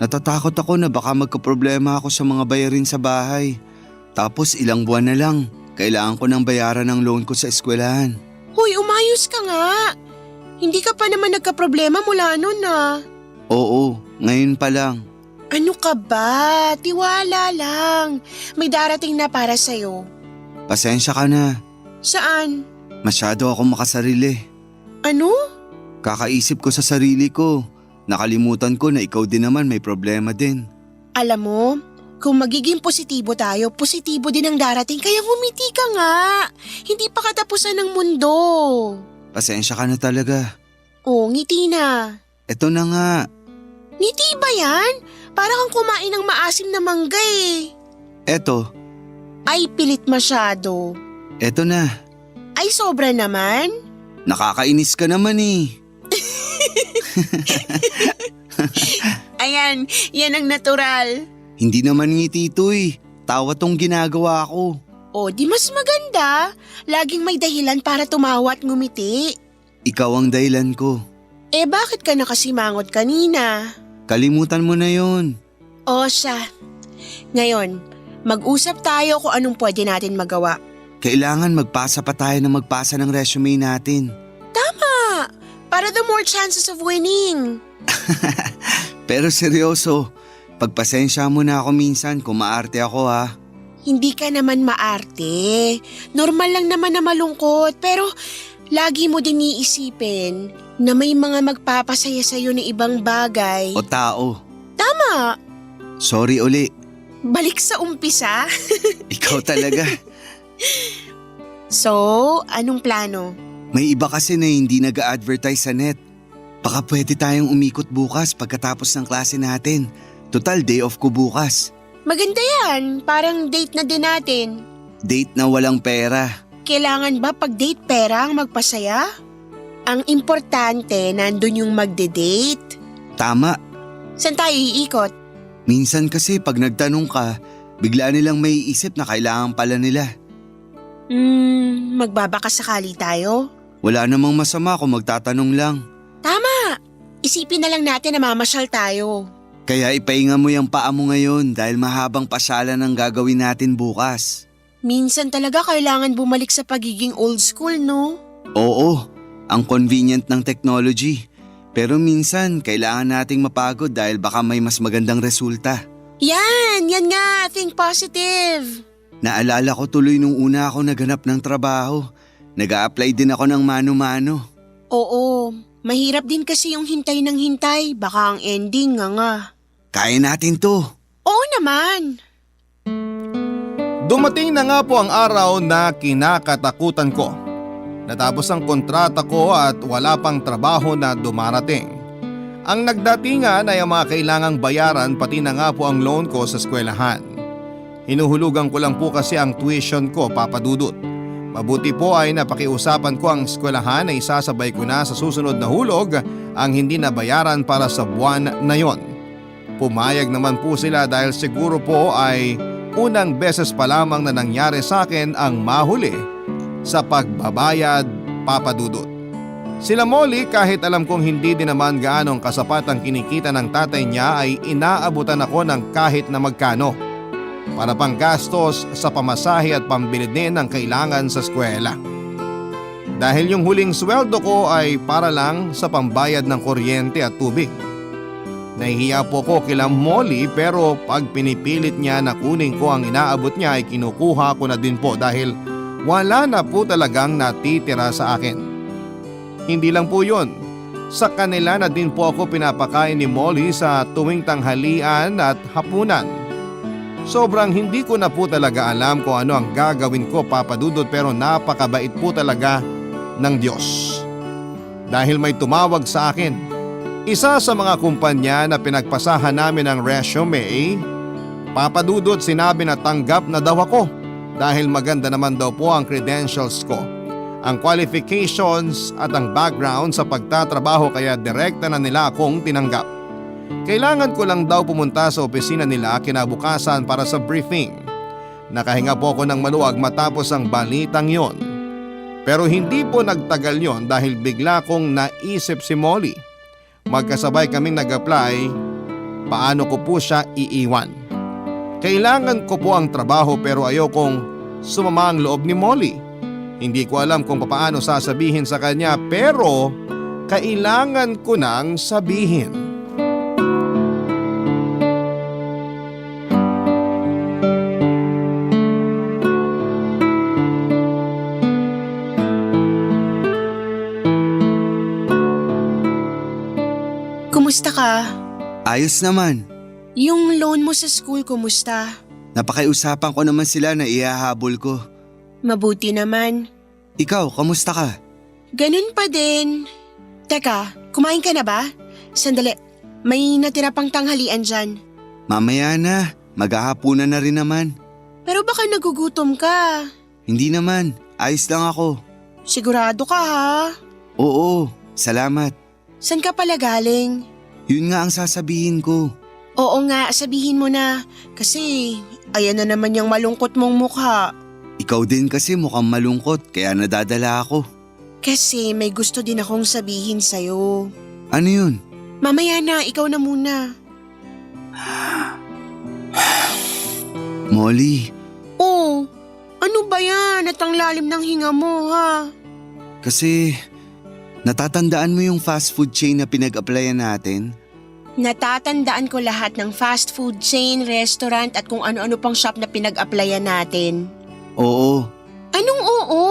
Natatakot ako na baka magkaproblema ako sa mga bayarin sa bahay. Tapos ilang buwan na lang, kailangan ko ng bayaran ng loan ko sa eskwelahan. Hoy, umayos ka nga. Hindi ka pa naman nagkaproblema mula nun Oo, ngayon pa lang. Ano ka ba? Tiwala lang. May darating na para sa'yo. Pasensya ka na. Saan? Masyado ako makasarili. Ano? Kakaisip ko sa sarili ko. Nakalimutan ko na ikaw din naman may problema din. Alam mo, kung magiging positibo tayo, positibo din ang darating. Kaya ngumiti ka nga. Hindi pa katapusan ng mundo. Pasensya ka na talaga. Oh, ngiti na. Eto na nga. Ngiti ba yan? Para kang kumain ng maasim na mangga eh. Eto. Ay, pilit masyado. Eto na. Ay, sobra naman. Nakakainis ka naman eh. Ayan, yan ang natural. Hindi naman ngiti ito eh. Tawa tong ginagawa ko. O, di mas maganda. Laging may dahilan para tumawa at ngumiti. Ikaw ang dahilan ko. Eh, bakit ka nakasimangot kanina? Kalimutan mo na yon. O siya. Ngayon, mag-usap tayo kung anong pwede natin magawa. Kailangan magpasa pa tayo ng magpasa ng resume natin. Tama! Para the more chances of winning. Pero seryoso, pagpasensya mo na ako minsan kung maarte ako ha. Hindi ka naman maarte. Normal lang naman na malungkot, pero lagi mo din iisipin na may mga magpapasaya sa'yo ng ibang bagay. O tao. Tama! Sorry uli. Balik sa umpisa. Ikaw talaga. So, anong plano? May iba kasi na hindi nag-a-advertise sa net. Baka pwede tayong umikot bukas pagkatapos ng klase natin. Total day off ko bukas. Maganda yan. Parang date na din natin. Date na walang pera. Kailangan ba pag date pera ang magpasaya? Ang importante, nandun yung magde-date. Tama. Saan tayo iikot? Minsan kasi pag nagtanong ka, bigla nilang may isip na kailangan pala nila. Magbabakasakali tayo? Wala namang masama kung magtatanong lang. Tama! Isipin na lang natin na mamasyal tayo. Kaya ipahinga mo yung paa mo ngayon dahil mahabang pasyalan ang gagawin natin bukas. Minsan talaga kailangan bumalik sa pagiging old school, no? Oo, ang convenient ng technology. Pero minsan kailangan nating mapagod dahil baka may mas magandang resulta. Yan nga, think positive. Naalala ko tuloy nung una ako naghanap ng trabaho. Nag-a-apply din ako ng mano-mano. Oo, mahirap din kasi yung hintay ng hintay. Baka ang ending nga. Kaya natin to. Oo naman. Dumating na nga po ang araw na kinakatakutan ko. Natapos ang kontrata ko at wala pang trabaho na dumarating. Ang nagdatingan ay ang mga kailangang bayaran pati na nga po ang loan ko sa eskwelahan. Hinuhulugan ko lang po kasi ang tuition ko, Papa Dudut. Mabuti po ay napakiusapan ko ang eskwelahan na isasabay ko na sa susunod na hulog ang hindi nabayaran para sa buwan na yon. Pumayag naman po sila dahil siguro po ay unang beses pa lamang na nangyari sa akin ang mahuli sa pagbabayad, Papa Dudut. Sila Molly, kahit alam kong hindi din naman gaanong kasapat ang kinikita ng tatay niya, ay inaabutan ako ng kahit na magkano para pang gastos sa pamasahe at pambili din ng kailangan sa eskwela. Dahil yung huling sweldo ko ay para lang sa pambayad ng kuryente at tubig. Nahihiya po ko kila Molly pero pag pinipilit niya na kunin ko ang inaabot niya ay kinukuha ko na din po dahil wala na po talagang natitira sa akin. Hindi lang po yun, sa kanila na din po ako pinapakain ni Molly sa tuwing tanghalian at hapunan. Sobrang hindi ko na po talaga alam kung ano ang gagawin ko, Papa Dudut, pero napakabait po talaga ng Diyos. Dahil may tumawag sa akin, isa sa mga kumpanya na pinagpasahan namin ang resume, Papa Dudut, sinabi na tanggap na daw ako dahil maganda naman daw po ang credentials ko, ang qualifications at ang background sa pagtatrabaho, kaya direkta na nila akong tinanggap. Kailangan ko lang daw pumunta sa opisina nila kinabukasan para sa briefing. Nakahinga po ako ng maluwag matapos ang balitang yon. Pero hindi po nagtagal yon dahil bigla kong naisip si Molly. Magkasabay kaming nag-apply, paano ko po siya iiwan. Kailangan ko po ang trabaho pero ayokong sumama ang loob ni Molly. Hindi ko alam kung paano sasabihin sa kanya pero kailangan ko nang sabihin. Kumusta ka? Ayos naman. Yung loan mo sa school, kumusta? Napakiusapan ko naman sila na ihahabol ko. Mabuti naman. Ikaw, kamusta ka? Ganun pa din. Teka, kumain ka na ba? Sandali, may natira pang tanghalian dyan. Mamaya na, maghahapunan na rin naman. Pero baka nagugutom ka. Hindi naman, ayos lang ako. Sigurado ka ha? Oo, salamat. San ka pala galing? Yun nga ang sasabihin ko. Oo nga, sabihin mo na. Kasi ayan na naman yung malungkot mong mukha. Ikaw din kasi mukhang malungkot kaya nadadala ako. Kasi may gusto din akong sabihin sa'yo. Ano yun? Mamaya na, ikaw na muna. Molly, Oh, ano ba yan? At ang lalim ng hinga mo ha? kasi natatandaan mo yung fast food chain na pinag-applyan natin? Natatandaan ko lahat ng fast food chain, restaurant at kung ano-ano pang shop na pinag-applyan natin. Oo, Anong oo?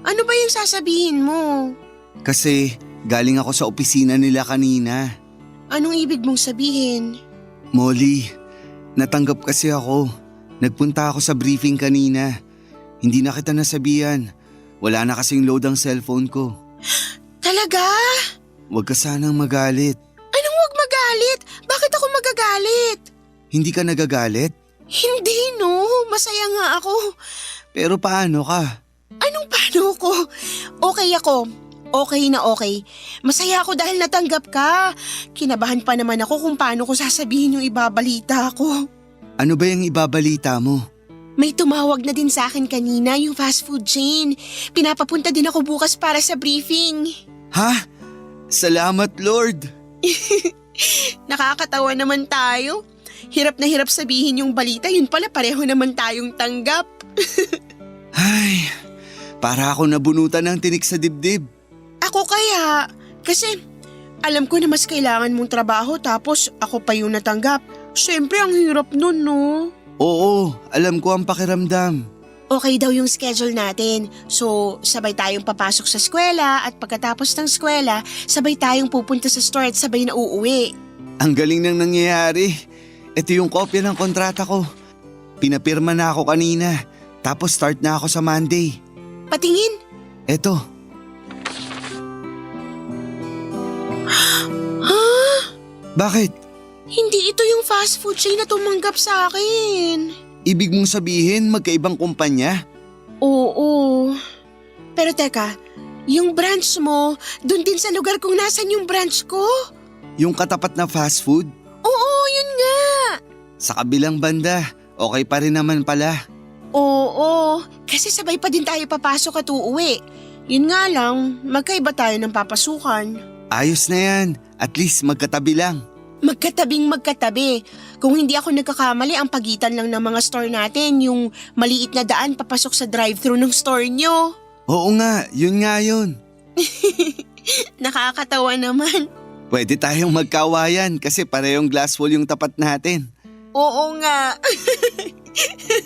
Ano ba yung sasabihin mo? kasi galing ako sa opisina nila kanina. Anong ibig mong sabihin? Molly, natanggap kasi ako. Nagpunta ako sa briefing kanina. Hindi na kita nasabihan. Wala na kasing load ang cellphone ko. Talaga? Huwag ka sanang magalit. Anong wag magalit? Bakit ako magagalit? Hindi ka nagagalit? Hindi no, masaya nga ako. Pero paano ka? Anong paano ko? Okay ako. Okay na okay. Masaya ako dahil natanggap ka. Kinabahan pa naman ako kung paano ko sasabihin yung ibabalita ko. Ano ba yung ibabalita mo? May tumawag na din sa akin kanina yung fast food chain. Pinapapunta din ako bukas para sa briefing. Ha? Salamat Lord! Nakakatawa naman tayo. Hirap na hirap sabihin yung balita, yun pala pareho naman tayong tanggap. Ay, para ako nabunutan ng tinik sa dibdib. Ako kaya, kasi alam ko na mas kailangan mong trabaho tapos ako pa yung natanggap. Siyempre ang hirap nun no. Oo, alam ko ang pakiramdam. Okay daw yung schedule natin. So, sabay tayong papasok sa eskwela at pagkatapos ng eskwela, sabay tayong pupunta sa store at sabay na uuwi. Ang galing nang nangyayari. Ito yung kopya ng kontrata ko. Pinapirma na ako kanina. Tapos start na ako sa Monday. Patingin. Eto, Ha? bakit? Hindi ito yung fast food chain na tumanggap sa akin. Ibig mong sabihin magkaibang kumpanya? Oo. Pero teka, yung branch mo, dun din sa lugar kung nasan yung branch ko? Yung katapat na fast food? Oo, yun nga. Sa kabilang banda, okay pa rin naman pala. Oo, kasi sabay pa din tayo papasok at uuwi. Yun nga lang, magkaiba tayo ng papasukan. Ayos na yan, at least magkatabi lang. Magkatabing magkatabi. Kung hindi ako nagkakamali, ang pagitan lang ng mga store natin, yung maliit na daan papasok sa drive-thru ng store nyo. Oo nga, yun nga yun. Nakakatawa naman. Pwede tayong magkawayan kasi parehong glass wall yung tapat natin. Oo nga.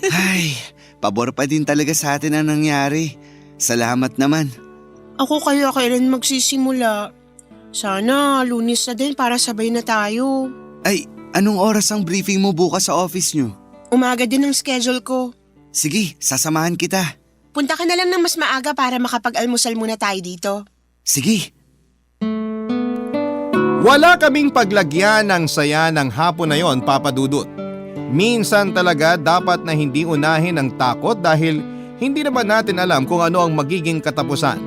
Ay, pabor pa din talaga sa atin ang nangyari. Salamat naman. Ako kaya kailan magsisimula? Sana Lunes na din para sabay na tayo. Ay, anong oras ang briefing mo bukas sa office nyo? Umaga din ang schedule ko. Sige, sasamahan kita. Punta ka na lang ng mas maaga para makapag-almusal muna tayo dito. Sige. Wala kaming paglagyan ng saya ng hapon na yon, Papa Dudut. Minsan talaga dapat na hindi unahin ang takot dahil hindi naman natin alam kung ano ang magiging katapusan.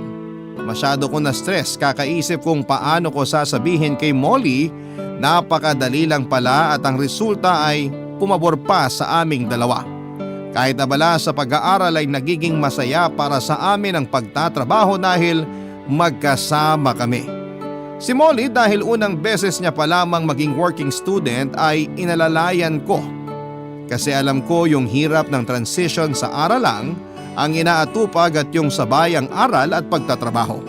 Masyado ko na stress kakaisip kung paano ko sasabihin kay Molly. Napakadali lang pala at ang resulta ay pumabor pa sa aming dalawa. Kahit abala sa pag-aaral ay nagiging masaya para sa amin ang pagtatrabaho dahil magkasama kami. Si Molly dahil unang beses niya pa lamang maging working student ay inalalayan ko. Kasi alam ko yung hirap ng transition sa aralang, ang inaatupag at yung sabayang aral at pagtatrabaho.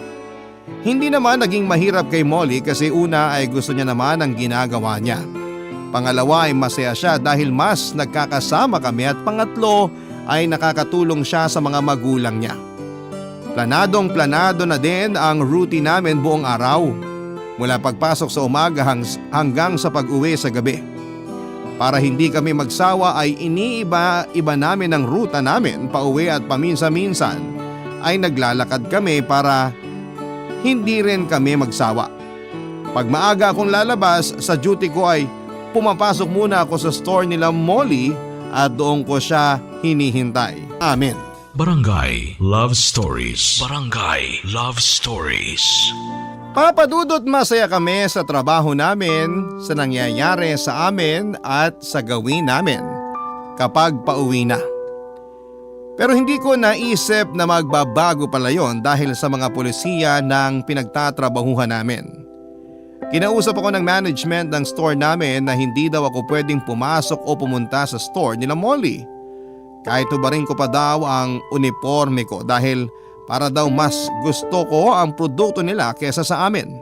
Hindi naman naging mahirap kay Molly kasi una ay gusto niya naman ang ginagawa niya. Pangalawa ay masaya siya dahil mas nagkakasama kami at pangatlo ay nakakatulong siya sa mga magulang niya. Planadong-planado na din ang routine namin buong araw. Mula pagpasok sa umaga hanggang sa pag-uwi sa gabi. Para hindi kami magsawa ay iniiba-iba namin ang ruta namin pauwi at paminsan-minsan ay naglalakad kami para hindi rin kami magsawa. Pag maaga akong lalabas sa duty ko ay pumapasok muna ako sa store nila Molly at doon ko siya hinihintay. Amen. Barangay Love Stories. Barangay Love Stories. Papadudot masaya kami sa trabaho namin, sa nangyayari sa amin at sa gawin namin kapag pauwi na. Pero hindi ko naisip na magbabago pala yon dahil sa mga pulisiya ng pinagtatrabahuhan namin. Kinausap ako ng management ng store namin na hindi daw ako pwedeng pumasok o pumunta sa store nila Molly. Kahit tubarin ko pa daw ang uniforme ko dahil para daw mas gusto ko ang produkto nila kesa sa amin.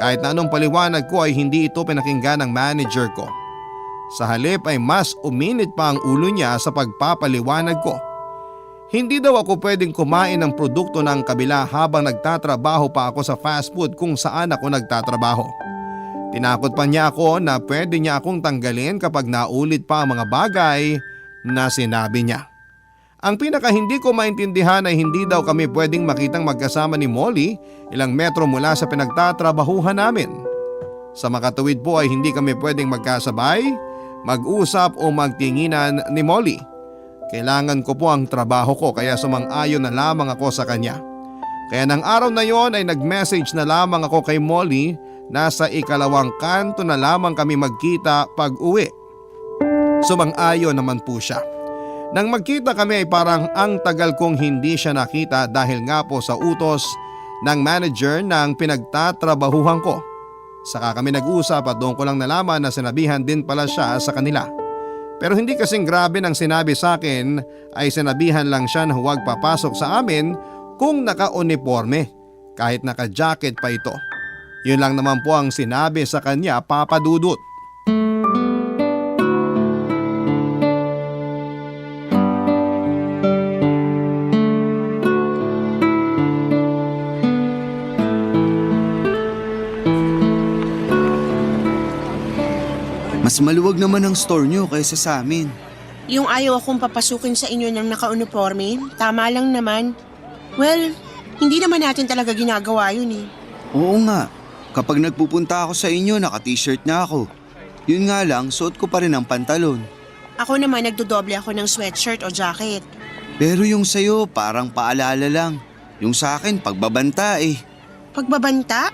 Kahit na anong paliwanag ko ay hindi ito pinakinggan ng manager ko. Sa halip ay mas uminit pa ang ulo niya sa pagpapaliwanag ko. Hindi daw ako pwedeng kumain ng produkto ng kabila habang nagtatrabaho pa ako sa fast food kung saan ako nagtatrabaho. Tinakot pa niya ako na pwede niya akong tanggalin kapag naulit pa ang mga bagay na sinabi niya. Ang pinaka hindi ko maintindihan ay hindi daw kami pwedeng makitang magkasama ni Molly ilang metro mula sa pinagtatrabahuhan namin. Sa makatuwid po ay hindi kami pwedeng magkasabay, mag-usap o magtinginan ni Molly. Kailangan ko po ang trabaho ko kaya sumang-ayon na lamang ako sa kanya. Kaya ng araw na yon ay nag-message na lamang ako kay Molly na sa ikalawang kanto na lamang kami magkita pag uwi. Sumang-ayon naman po siya. Nang magkita kami ay parang ang tagal kong hindi siya nakita dahil nga po sa utos ng manager ng pinagtatrabahuhan ko. Saka kami nag-usap at doon ko lang nalaman na sinabihan din pala siya sa kanila. Pero hindi kasing grabe nang sinabi sa akin ay sinabihan lang siya na huwag papasok sa amin kung naka-uniforme kahit naka-jacket pa ito. Yun lang naman po ang sinabi sa kanya, Papa Dudut. Mas maluwag naman ang store nyo kaysa sa amin. Yung ayaw akong papasukin sa inyo ng naka-uniforme, tama lang naman. Well, hindi naman natin talaga ginagawa yun eh. Oo nga, kapag nagpupunta ako sa inyo naka-t-shirt na ako. Yun nga lang, suot ko pa rin ang pantalon. Ako naman nagdodoble ako ng sweatshirt o jacket. Pero yung sayo parang paalala lang. Yung sa akin pagbabanta eh. Pagbabanta?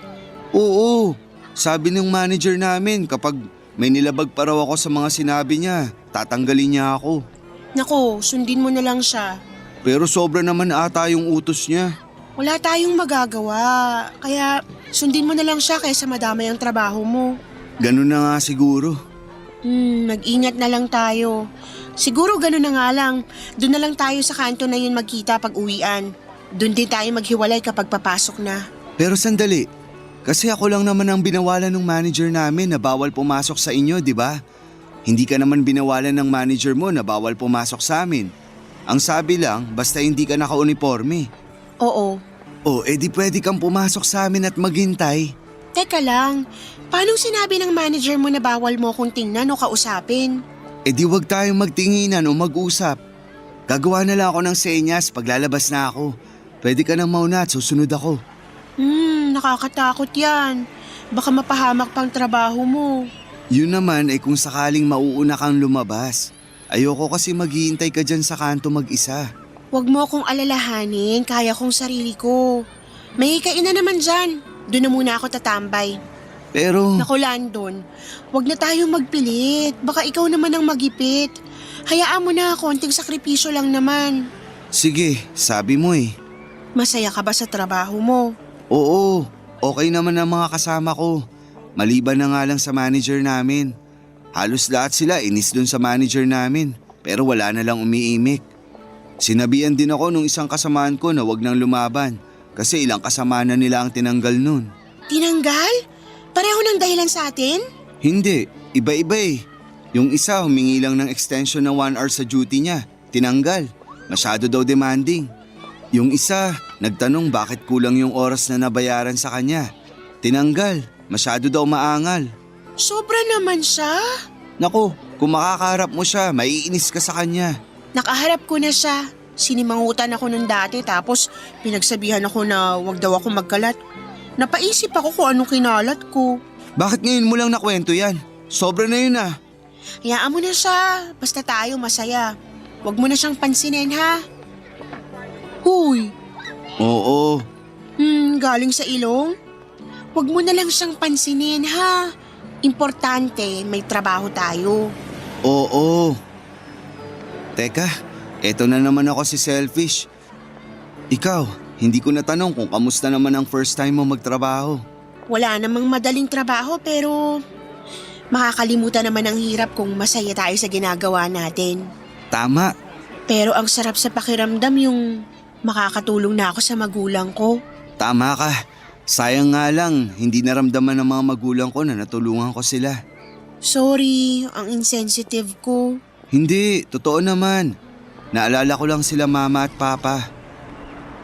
Oo, sabi ng manager namin kapag may nilabag pa raw ako sa mga sinabi niya, tatanggalin niya ako. Naku, sundin mo na lang siya. Pero sobra naman ata yung utos niya. Wala tayong magagawa, kaya sundin mo na lang siya kaysa madamay ang trabaho mo. Ganun na nga siguro. Mag-ingat na lang tayo. Siguro ganun na nga lang, doon na lang tayo sa kanto na yun magkita pag uwian. Doon din tayo maghiwalay kapag papasok na. Pero sandali, kasi ako lang naman ang binawalan ng manager namin na bawal pumasok sa inyo, di ba? Hindi ka naman binawalan ng manager mo na bawal pumasok sa amin. Ang sabi lang, basta hindi ka naka-uniforme. Oo. O, edi pwede kang pumasok sa amin at maghintay. Teka lang, paano sinabi ng manager mo na bawal mo akong tingnan o kausapin? Edi wag tayong magtinginan o mag-usap. Gagawa na lang ako ng senyas pag lalabas na ako. Pwede ka nang mauna at susunod ako. Nakakatakot yan. Baka mapahamak pang trabaho mo. Yun naman ay kung sakaling mauuna kang lumabas. Ayoko kasi maghihintay ka dyan sa kanto mag-isa. Huwag mo akong alalahanin, kaya kong sarili ko. May kain na naman dyan. Doon na muna ako tatambay. Pero... Naku Landon, huwag na tayong magpilit. Baka ikaw naman ang magipit. Hayaan mo na, konting sakripisyo lang naman. Sige, sabi mo eh. Masaya ka ba sa trabaho mo? Oo, okay naman ang mga kasama ko. Maliban na nga lang sa manager namin. Halos lahat sila inis dun sa manager namin, pero wala na lang umiimik. Sinabihan din ako nung isang kasamaan ko na wag nang lumaban kasi ilang kasama na nila ang tinanggal nun. Tinanggal? Pareho ng dahilan sa atin? Hindi, iba-iba eh. Yung isa humingi lang ng extension ng 1 hour sa duty niya, tinanggal. Masyado daw demanding. Yung isa, nagtanong bakit kulang yung oras na nabayaran sa kanya. Tinanggal, masyado daw maangal. Sobra naman siya. Naku, kung makakaharap mo siya, maiinis ka sa kanya. Nakaharap ko na siya. Sinimangutan ako nung dati tapos pinagsabihan ako na wag daw ako magkalat. Napaisip ako kung anong kinalat ko. Bakit ngayon mo lang nakwento yan? Sobra na yun ah. Hayaan mo na siya. Basta tayo masaya. Wag mo na siyang pansinin ha. Huy. Oo. Galing sa ilong? Wag mo na lang siyang pansinin ha. Importante, may trabaho tayo. Oo. Teka, eto na naman ako si Selfish. Ikaw, hindi ko natanong kung kamusta naman ang first time mo magtrabaho. Wala namang madaling trabaho pero makakalimutan naman ang hirap kung masaya tayo sa ginagawa natin. Tama. Pero ang sarap sa pakiramdam yung makakatulong na ako sa magulang ko. Tama ka. Sayang nga lang, hindi naramdaman ng mga magulang ko na natulungan ko sila. Sorry, ang insensitive ko. Hindi, totoo naman. Naalala ko lang sila mama at papa.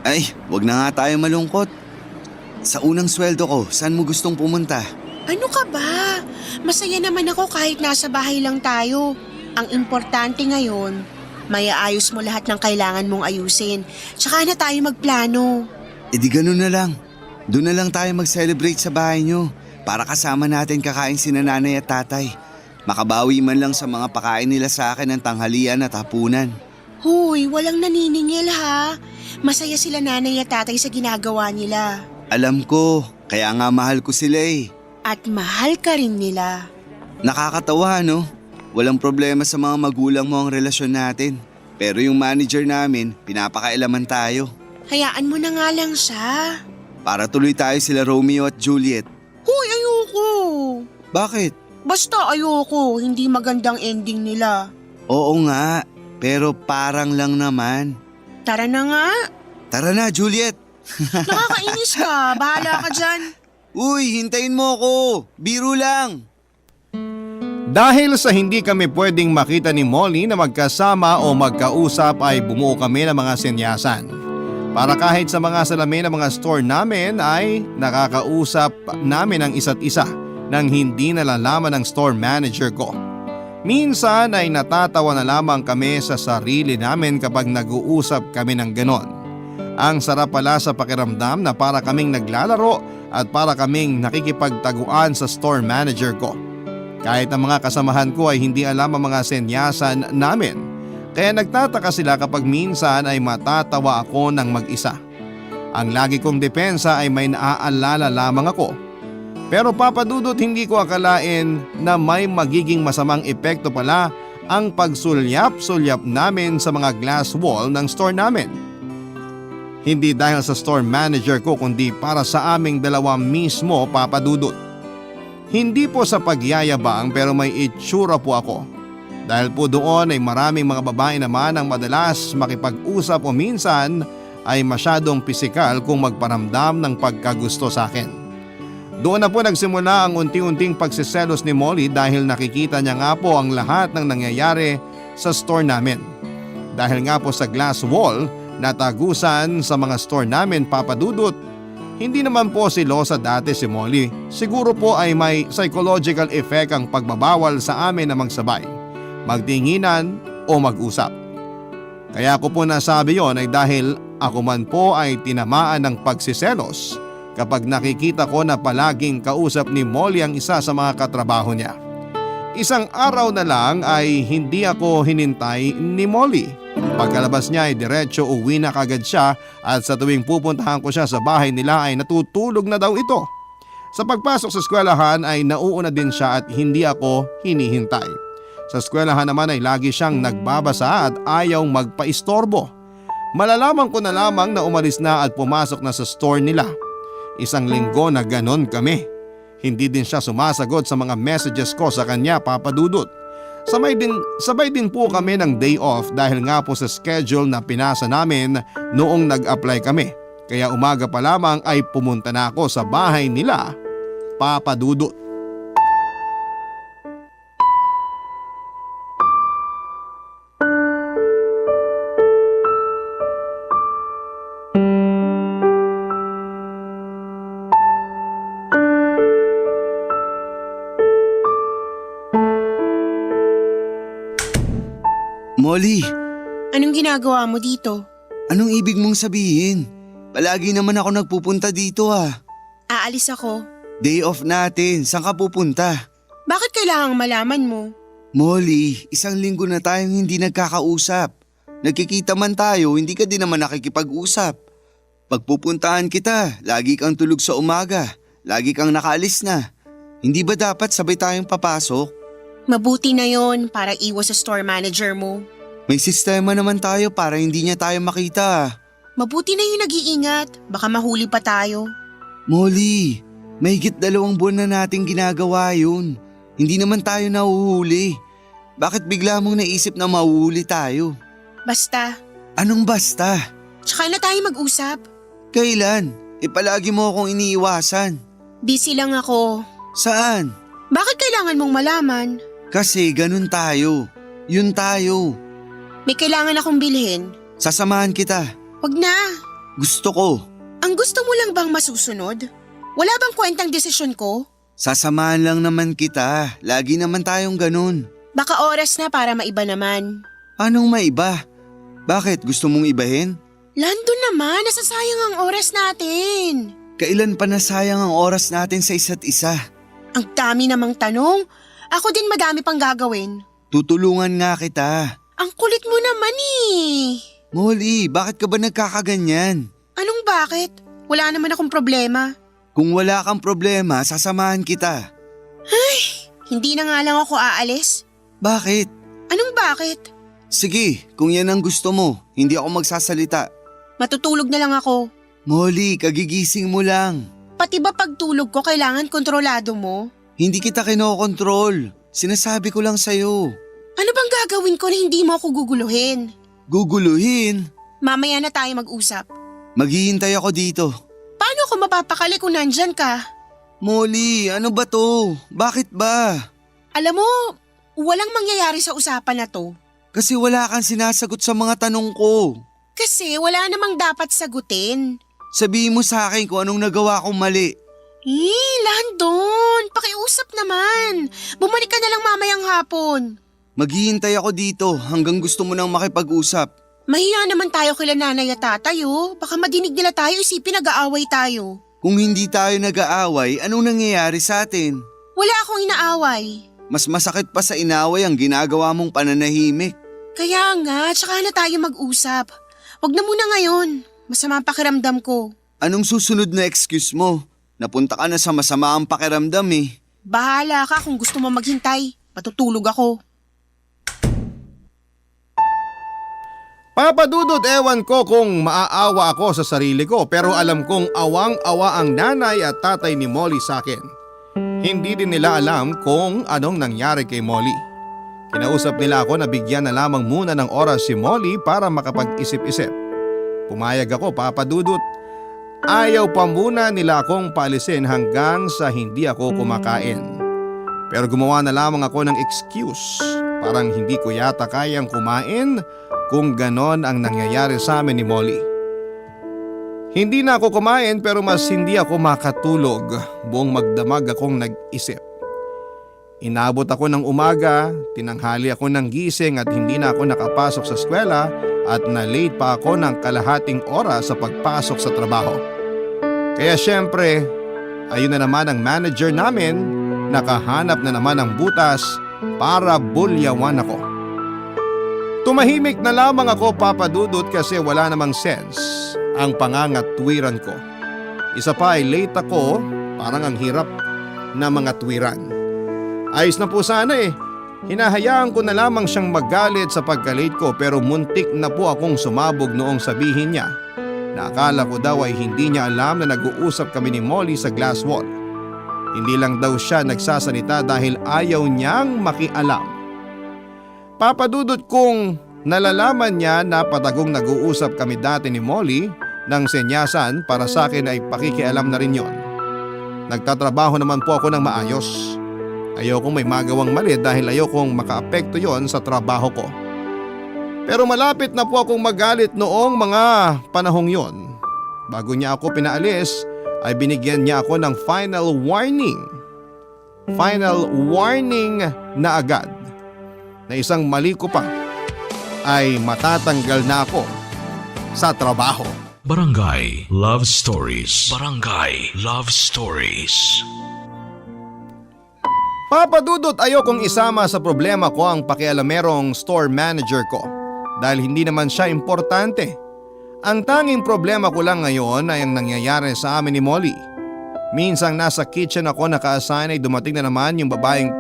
Ay, wag na nga tayo malungkot. Sa unang sweldo ko, saan mo gustong pumunta? Ano ka ba? Masaya naman ako kahit nasa bahay lang tayo. Ang importante ngayon, may ayos mo lahat ng kailangan mong ayusin. Tsaka na tayo magplano. E di ganun na lang. Doon na lang tayo mag-celebrate sa bahay nyo para kasama natin kakain sina nanay at tatay. Makabawi man lang sa mga pakain nila sa akin ng tanghalian at hapunan. Huy, walang naniningil ha. Masaya sila nanay at tatay sa ginagawa nila. Alam ko, kaya nga mahal ko sila eh. At mahal ka rin nila. Nakakatawa no? Walang problema sa mga magulang mo ang relasyon natin. Pero yung manager namin, pinapakailaman tayo. Hayaan mo na nga lang siya. Para tuloy tayo sila Romeo at Juliet. Huy, ayoko. Bakit? Basta ayoko, hindi magandang ending nila. Oo nga, pero parang lang naman. Tara na nga. Tara na, Juliet. Nakakainis ka, bahala ka dyan. Uy, hintayin mo ako. Biro lang. Dahil sa hindi kami pwedeng makita ni Molly na magkasama o magkausap ay bumuo kami ng mga senyasan. Para kahit sa mga salamin ng mga store namin ay nakakausap namin ang isa't isa nang hindi nalalaman ng store manager ko. Minsan ay natatawa na lamang kami sa sarili namin kapag nag-uusap kami ng ganon. Ang sarap pala sa pakiramdam na para kaming naglalaro at para kaming nakikipagtaguan sa store manager ko. Kahit ang mga kasamahan ko ay hindi alam ang mga senyasan namin. Kaya nagtataka sila kapag minsan ay matatawa ako ng mag-isa. Ang lagi kong depensa ay may naaalala lamang ako. Pero papadudot hindi ko akalain na may magiging masamang epekto pala ang pagsulyap-sulyap namin sa mga glass wall ng store namin. Hindi dahil sa store manager ko kundi para sa aming dalawa mismo, papadudot. Hindi po sa pagyayabang pero may itsura po ako. Dahil po doon ay maraming mga babae naman ang madalas makipag-usap o minsan ay masyadong pisikal kung magparamdam ng pagkagusto sa akin. Doon na po nagsimula ang unti-unting pagsiselos ni Molly dahil nakikita niya nga po ang lahat ng nangyayari sa store namin. Dahil nga po sa glass wall na tagusan sa mga store namin, papadudot, hindi naman po silosa dati si Molly. Siguro po ay may psychological effect ang pagbabawal sa amin na magsabay, magtinginan o mag-usap. Kaya ko po nasabi yon ay dahil ako man po ay tinamaan ng pagsiselos kapag nakikita ko na palaging kausap ni Molly ang isa sa mga katrabaho niya. Isang araw na lang ay hindi ako hinintay ni Molly. Pagkalabas niya ay diretso uwi na kagad siya at sa tuwing pupuntahan ko siya sa bahay nila ay natutulog na daw ito. Sa pagpasok sa eskwelahan ay nauuna din siya at hindi ako hinihintay. Sa eskwelahan naman ay lagi siyang nagbabasa at ayaw magpaistorbo. Malalaman ko na lamang na umalis na at pumasok na sa store nila. Isang linggo na ganon kami. Hindi din siya sumasagot sa mga messages ko sa kanya, Papa Dudut. Sabay din po kami ng day off dahil nga po sa schedule na pinasa namin noong nag-apply kami. Kaya umaga pa lamang ay pumunta na ako sa bahay nila, Papa Dudut. Molly, Anong ginagawa mo dito? anong ibig mong sabihin? Palagi naman ako nagpupunta dito Aalis ako. Day off natin, saan ka pupunta? Bakit kailangang malaman mo? Molly, isang linggo na tayong hindi nagkakausap. Nagkikita man tayo, hindi ka din naman nakikipag-usap. Pagpupuntahan kita, lagi kang tulog sa umaga. Lagi kang nakaalis na. Hindi ba dapat sabay tayong papasok? Mabuti na yon para iwas sa store manager mo. May sistema naman tayo para hindi niya tayo makita. Mabuti na yung nag-iingat. Baka mahuli pa tayo. Molly, mahigit 2 buwan na nating ginagawa yun. Hindi naman tayo nahuhuli. Bakit bigla mong naisip na mahuhuli tayo? Basta. Anong basta? Tsaka na tayo mag-usap. Kailan? Palagi mo akong iniiwasan. Busy lang ako. Saan? Bakit kailangan mong malaman? Kasi ganun tayo. Yun tayo. May kailangan akong bilhin. Sasamahan kita. Wag na. Gusto ko. Ang gusto mo lang bang masusunod? Wala bang kwentang desisyon ko? Sasamahan lang naman kita. Lagi naman tayong ganun. Baka oras na para maiba naman. Anong maiba? Bakit? Gusto mong ibahin? Lando naman, nasasayang ang oras natin. Kailan pa nasayang ang oras natin sa isa't isa? Ang dami namang tanong. Ako din madami pang gagawin. Tutulungan nga kita. Ang kulit mo naman eh. Molly, bakit ka ba nagkakaganyan? Anong bakit? Wala naman akong problema. Kung wala kang problema, sasamahan kita. Hindi na nga lang ako aalis. Bakit? Anong bakit? Sige, kung yan ang gusto mo, hindi ako magsasalita. Matutulog na lang ako. Molly, kagigising mo lang. Pati ba pagtulog ko kailangan kontrolado mo? Hindi kita kinokontrol. Sinasabi ko lang sa'yo. Ano bang gagawin ko na hindi mo ako guguluhin? Guguluhin? Mamaya na tayo mag-usap. Maghihintay ako dito. Paano ako mapapakali kung nandyan ka? Molly, ano ba to? Bakit ba? Alam mo, walang mangyayari sa usapan na to. Kasi wala kang sinasagot sa mga tanong ko. Kasi wala namang dapat sagutin. Sabihin mo sa akin kung anong nagawa kong mali. Landon, pakiusap naman. Bumalik ka na lang mamayang hapon. Maghihintay ako dito hanggang gusto mo nang makipag-usap. Mahiya naman tayo kila nanay at tatay Baka madinig nila tayo isipin nag-aaway tayo. Kung hindi tayo nag-aaway, anong nangyayari sa atin? Wala akong inaaway. Mas masakit pa sa inaway ang ginagawa mong pananahimik. Kaya nga, tsaka na tayo mag-usap. Wag na muna ngayon. Masama ang pakiramdam ko. Anong susunod na excuse mo? Napunta ka na sa masama ang pakiramdam eh. Bahala ka kung gusto mo maghintay. Matutulog ako. Papa Dudut, ewan ko kung maaawa ako sa sarili ko pero alam kong awang-awa ang nanay at tatay ni Molly sa akin. Hindi din nila alam kung anong nangyari kay Molly. Kinausap nila ako na bigyan na lamang muna ng oras si Molly para makapag-isip-isip. Pumayag ako, Papa Dudut. Ayaw pa muna nila akong paalisin hanggang sa hindi ako kumakain. Pero gumawa na lamang ako ng excuse. Parang hindi ko yata kayang kumain kung ganon ang nangyayari sa amin ni Molly. Hindi na ako kumain pero mas hindi ako makatulog. Buong magdamag akong nag-isip. Inabot ako ng umaga, tinanghali ako ng gising at hindi na ako nakapasok sa eskwela at na-late pa ako ng kalahating oras sa pagpasok sa trabaho. Kaya syempre, ayun na naman ang manager namin, nakahanap na naman ng butas para bulyawan ako. Tumahimik na lamang ako, Papa Dudut, kasi wala namang sense ang pangangatwiran ko. Isa pa ay late ako, parang ang hirap na mga twiran. Ayos na po sana Hinahayaan ko na lamang siyang magalit sa pagkalate ko pero muntik na po akong sumabog noong sabihin niya na akala ko daw ay hindi niya alam na nag-uusap kami ni Molly sa glass wall. Hindi lang daw siya nagsasalita dahil ayaw niyang makialam. Papadudot kong nalalaman niya na patagong nag-uusap kami dati ni Molly nang senyasan para sa akin ay pakikialam na rin yon. Nagtatrabaho naman po ako ng maayos. Ayokong may magawang mali dahil ayokong makaapekto yon sa trabaho ko. Pero malapit na po akong magalit noong mga panahong yon. Bago niya ako pinaalis ay binigyan niya ako ng final warning. Final warning na agad na isang mali ko pa ay matatanggal na ako sa trabaho. Barangay Love Stories. Barangay Love Stories. Papadudot ayokong isama sa problema ko ang pakialamerong store manager ko dahil hindi naman siya importante. Ang tanging problema ko lang ngayon ay ang nangyayari sa amin ni Molly. Minsang nasa kitchen ako naka-assign ay dumating na naman yung babaeng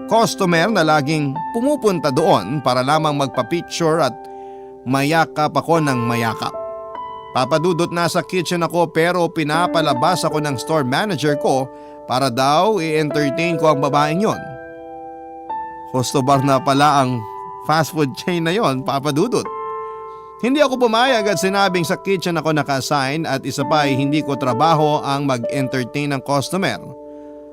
customer na laging pumupunta doon para lamang magpa-picture at mayakap ako ng mayakap. Papadudot nasa kitchen ako pero pinapalabas ako ng store manager ko para daw i-entertain ko ang babaeng yon. Husto bar na pala ang fast food chain na yon, papadudot. Hindi ako pumayag at sinabing sa kitchen ako naka-assign at isa pa ay hindi ko trabaho ang mag-entertain ng customer.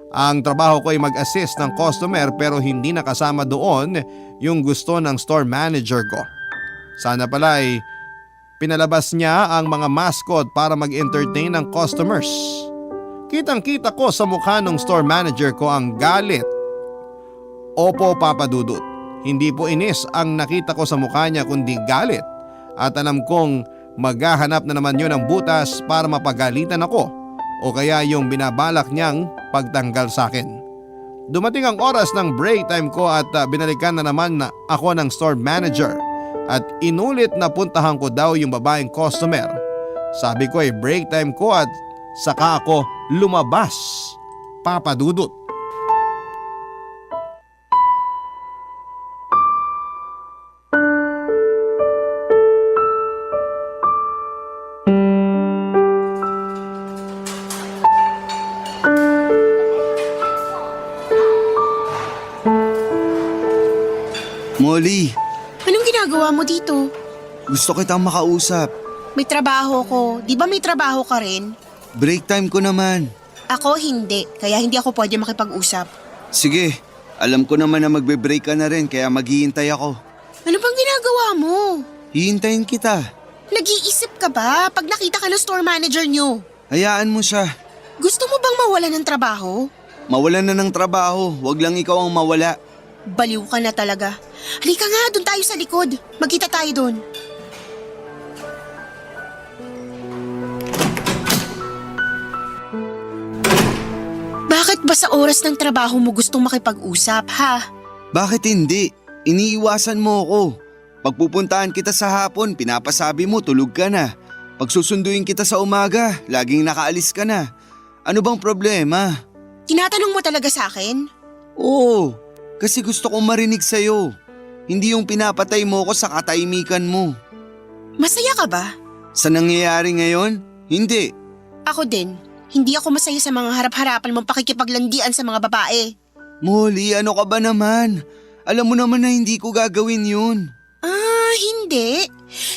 Ang trabaho ko ay mag-assist ng customer pero hindi nakasama doon yung gusto ng store manager ko. Sana pala ay pinalabas niya ang mga mascot para mag-entertain ng customers. Kitang-kita ko sa mukha ng store manager ko ang galit. Opo, papadudot. Hindi po inis ang nakita ko sa mukha niya kundi galit. At alam kong maghahanap na naman yun ng butas para mapagalitan ako o kaya yung binabalak niyang pagtanggal sa akin. Dumating ang oras ng break time ko at binalikan na naman na ako ng store manager at inulit na puntahan ko daw yung babaeng customer. Sabi ko ay break time ko at saka ako lumabas, papadudot. Molly, Anong ginagawa mo dito? gusto kitang makausap. May trabaho ko. Di ba may trabaho ka rin? Break time ko naman. Ako hindi, kaya hindi ako pwede makipag-usap. Sige, alam ko naman na magbe-break ka na rin kaya maghihintay ako. Ano bang ginagawa mo? Hihintayin kita. Nag-iisip ka ba pag nakita ka ng store manager nyo? Hayaan mo siya. Gusto mo bang mawala ng trabaho? Mawalan na ng trabaho, wag lang ikaw ang mawala. Baliw ka na talaga. Halika nga, doon tayo sa likod. Magkita tayo doon. Bakit ba sa oras ng trabaho mo gustong makipag-usap, ha? Bakit hindi? Iniiwasan mo ako. Pagpupuntahan kita sa hapon, pinapasabi mo tulog ka na. Pagsusunduin kita sa umaga, laging nakaalis ka na. Ano bang problema? Tinatanong mo talaga sa akin? Oo, kasi gusto kong marinig sa'yo. Hindi yung pinapatay mo ko sa katahimikan mo. Masaya ka ba? Sa nangyayari ngayon? Hindi. Ako din. Hindi ako masaya sa mga harap-harapan mong pakikipaglandian sa mga babae. Molly, ano ka ba naman? Alam mo naman na hindi ko gagawin yun. Ah, hindi.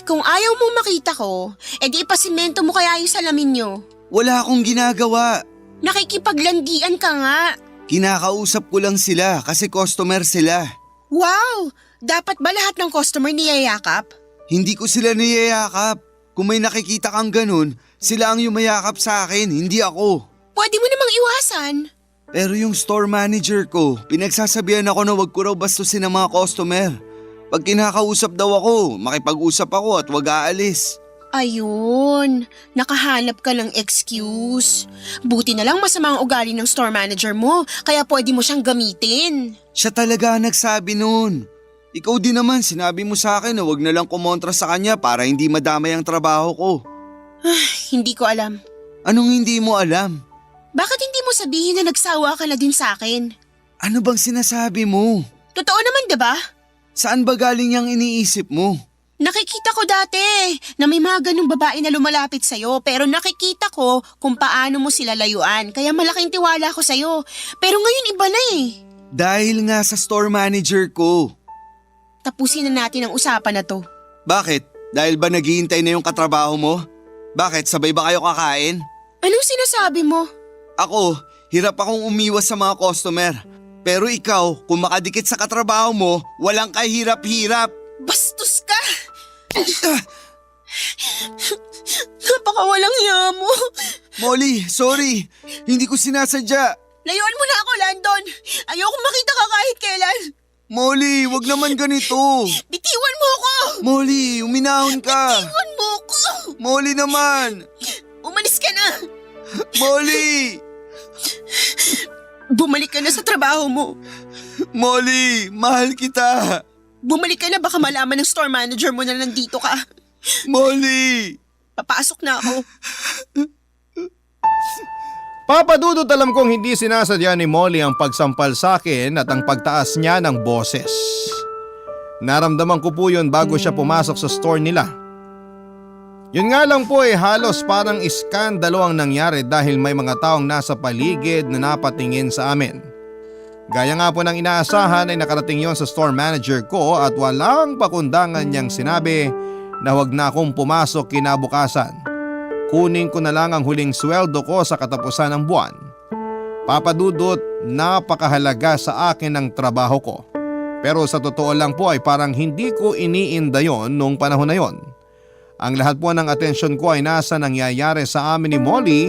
Kung ayaw mong makita ko, edi ipasimento mo kaya yung salamin nyo. Wala akong ginagawa. Nakikipaglandian ka nga. Kinakausap ko lang sila kasi customer sila. Wow! Dapat ba lahat ng customer niyayakap? Hindi ko sila niyayakap. Kung may nakikita kang ganun, sila ang yumayakap sa akin, hindi ako. Pwede mo namang iwasan. Pero yung store manager ko, pinagsasabihan ako na wag ko raw bastusin ang mga customer. Pag kinakausap daw ako, makipag-usap ako at wag aalis. Ayun, nakahanap ka ng excuse. Buti na lang masama ang ugali ng store manager mo, kaya pwede mo siyang gamitin. Siya talaga ang nagsabi nun. Ikaw din naman, sinabi mo sa akin na wag na lang kumontra sa kanya para hindi madamay ang trabaho ko. Hindi ko alam. Anong hindi mo alam? Bakit hindi mo sabihin na nagsawa ka na din sa akin? Ano bang sinasabi mo? Totoo naman, diba? Saan ba galing yung iniisip mo? Nakikita ko dati na may mga ganong babae na lumalapit sa'yo pero nakikita ko kung paano mo sila layuan kaya malaking tiwala ko sa'yo. Pero ngayon iba na eh. Dahil nga sa store manager ko. Tapusin na natin ang usapan na to. Bakit? Dahil ba naghihintay na yung katrabaho mo? Bakit? Sabay ba kayo kakain? Anong sinasabi mo? Ako, hirap akong umiwas sa mga customer. Pero ikaw, kung makadikit sa katrabaho mo, walang kahirap-hirap. Bastos ka! Napakawalang hiya mo. Molly, sorry. Hindi ko sinasadya. Layuan mo na ako, Landon. Ayoko makita ka kahit kailan. Molly, wag naman ganito. Bitiwan mo ako! Molly, uminahon ka. Bitiwan mo ako! Molly naman. Umalis ka na! Molly! Bumalik ka na sa trabaho mo. Molly, mahal kita. Bumalik ka na, baka malaman ng store manager mo na nandito ka. Molly! Papasok na ako. Papadudot alam kong hindi sinasadya ni Molly ang pagsampal sa akin at ang pagtaas niya ng boses. Naramdaman ko po yun bago siya pumasok sa store nila. Yun nga lang po halos parang iskandalo ang nangyari dahil may mga taong nasa paligid na napatingin sa amin. Gaya nga po ng inaasahan ay nakarating yon sa store manager ko at walang pakundangan niyang sinabi na huwag na akong pumasok kinabukasan. Kunin ko na lang ang huling sweldo ko sa katapusan ng buwan. Papadudot, napakahalaga sa akin ang trabaho ko. Pero sa totoo lang po ay parang hindi ko iniinda yon noong panahon na yon. Ang lahat po ng atensyon ko ay nasa nangyayari sa amin ni Molly.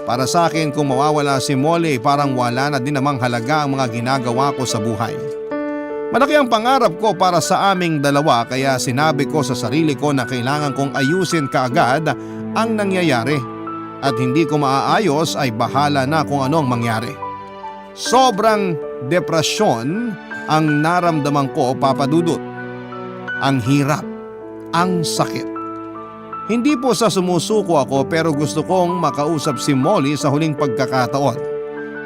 Para sa akin kung mawawala si Molly parang wala na din namang halaga ang mga ginagawa ko sa buhay. Malaki ang pangarap ko para sa aming dalawa kaya sinabi ko sa sarili ko na kailangan kong ayusin kaagad ang nangyayari. At hindi ko maaayos ay bahala na kung ano ang mangyari. Sobrang depresyon ang naramdaman ko, Papadudot. Ang hirap, ang sakit. Hindi po sa sumusuko ako pero gusto kong makausap si Molly sa huling pagkakataon.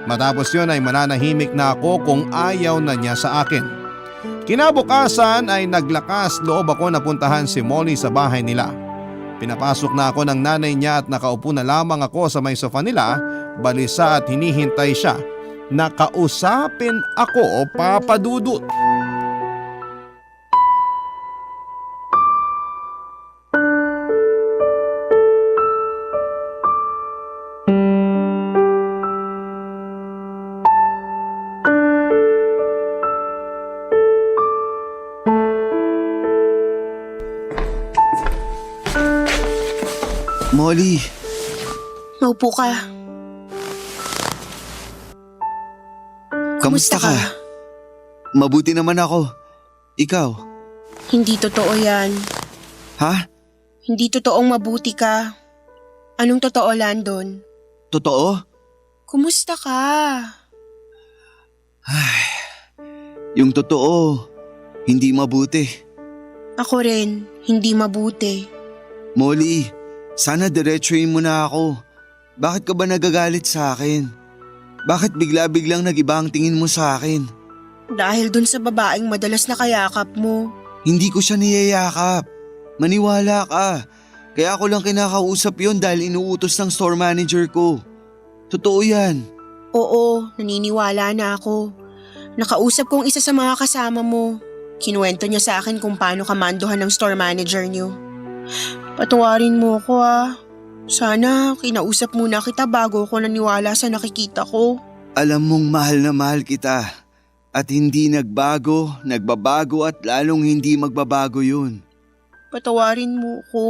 Matapos yun ay mananahimik na ako kung ayaw na niya sa akin. Kinabukasan ay naglakas loob ako na puntahan si Molly sa bahay nila. Pinapasok na ako ng nanay niya at nakaupo na lamang ako sa may sofa nila, balisa at hinihintay siya. Nakausapin ako, Papadudot. Molly, Maupo ka. kamusta ka? Mabuti naman ako. Ikaw? Hindi totoo yan. Ha? Hindi totoong mabuti ka. Anong totoo, Landon? Totoo? Kumusta ka? Yung totoo, hindi mabuti. Ako rin, hindi mabuti. Molly, sana diretsuhin mo na ako. Bakit ka ba nagagalit sa akin? Bakit bigla-biglang nag-iba ang tingin mo sa akin? Dahil dun sa babaeng madalas na kayakap mo. Hindi ko siya niyayakap. Maniwala ka. Kaya ako lang kinakausap yon dahil inuutos ng store manager ko. Totoo yan. Oo, naniniwala na ako. Nakausap ko ang isa sa mga kasama mo. Kinuwento niya sa akin kung paano kamanduhan ng store manager niyo. Patawarin mo ko Sana kinausap muna kita bago ko naniwala sa nakikita ko. Alam mong mahal na mahal kita. At hindi nagbago, nagbabago at lalong hindi magbabago yun. Patawarin mo ko.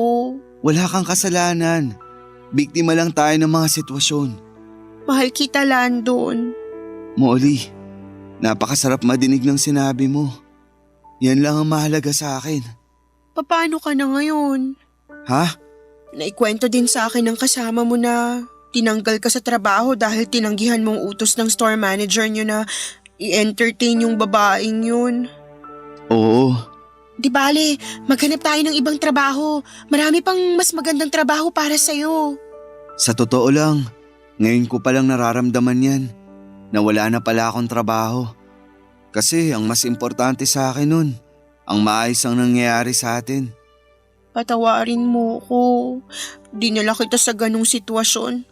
Wala kang kasalanan. Biktima lang tayo ng mga sitwasyon. Mahal kita, Landon. Molly, napakasarap madinig ng sinabi mo. Yan lang ang mahalaga sa akin. Paano ka na ngayon? Ha? Naikwento din sa akin ng kasama mo na tinanggal ka sa trabaho dahil tinanggihan mong utos ng store manager niyo na i-entertain yung babaeng yun. Oo. Di bale, maghanap tayo ng ibang trabaho. Marami pang mas magandang trabaho para sa'yo. Sa totoo lang, ngayon ko palang nararamdaman yan na wala na pala akong trabaho. Kasi ang mas importante sa akin nun, ang maayos ang nangyayari sa atin. Patawarin mo ko. Dinala kita sa ganong sitwasyon.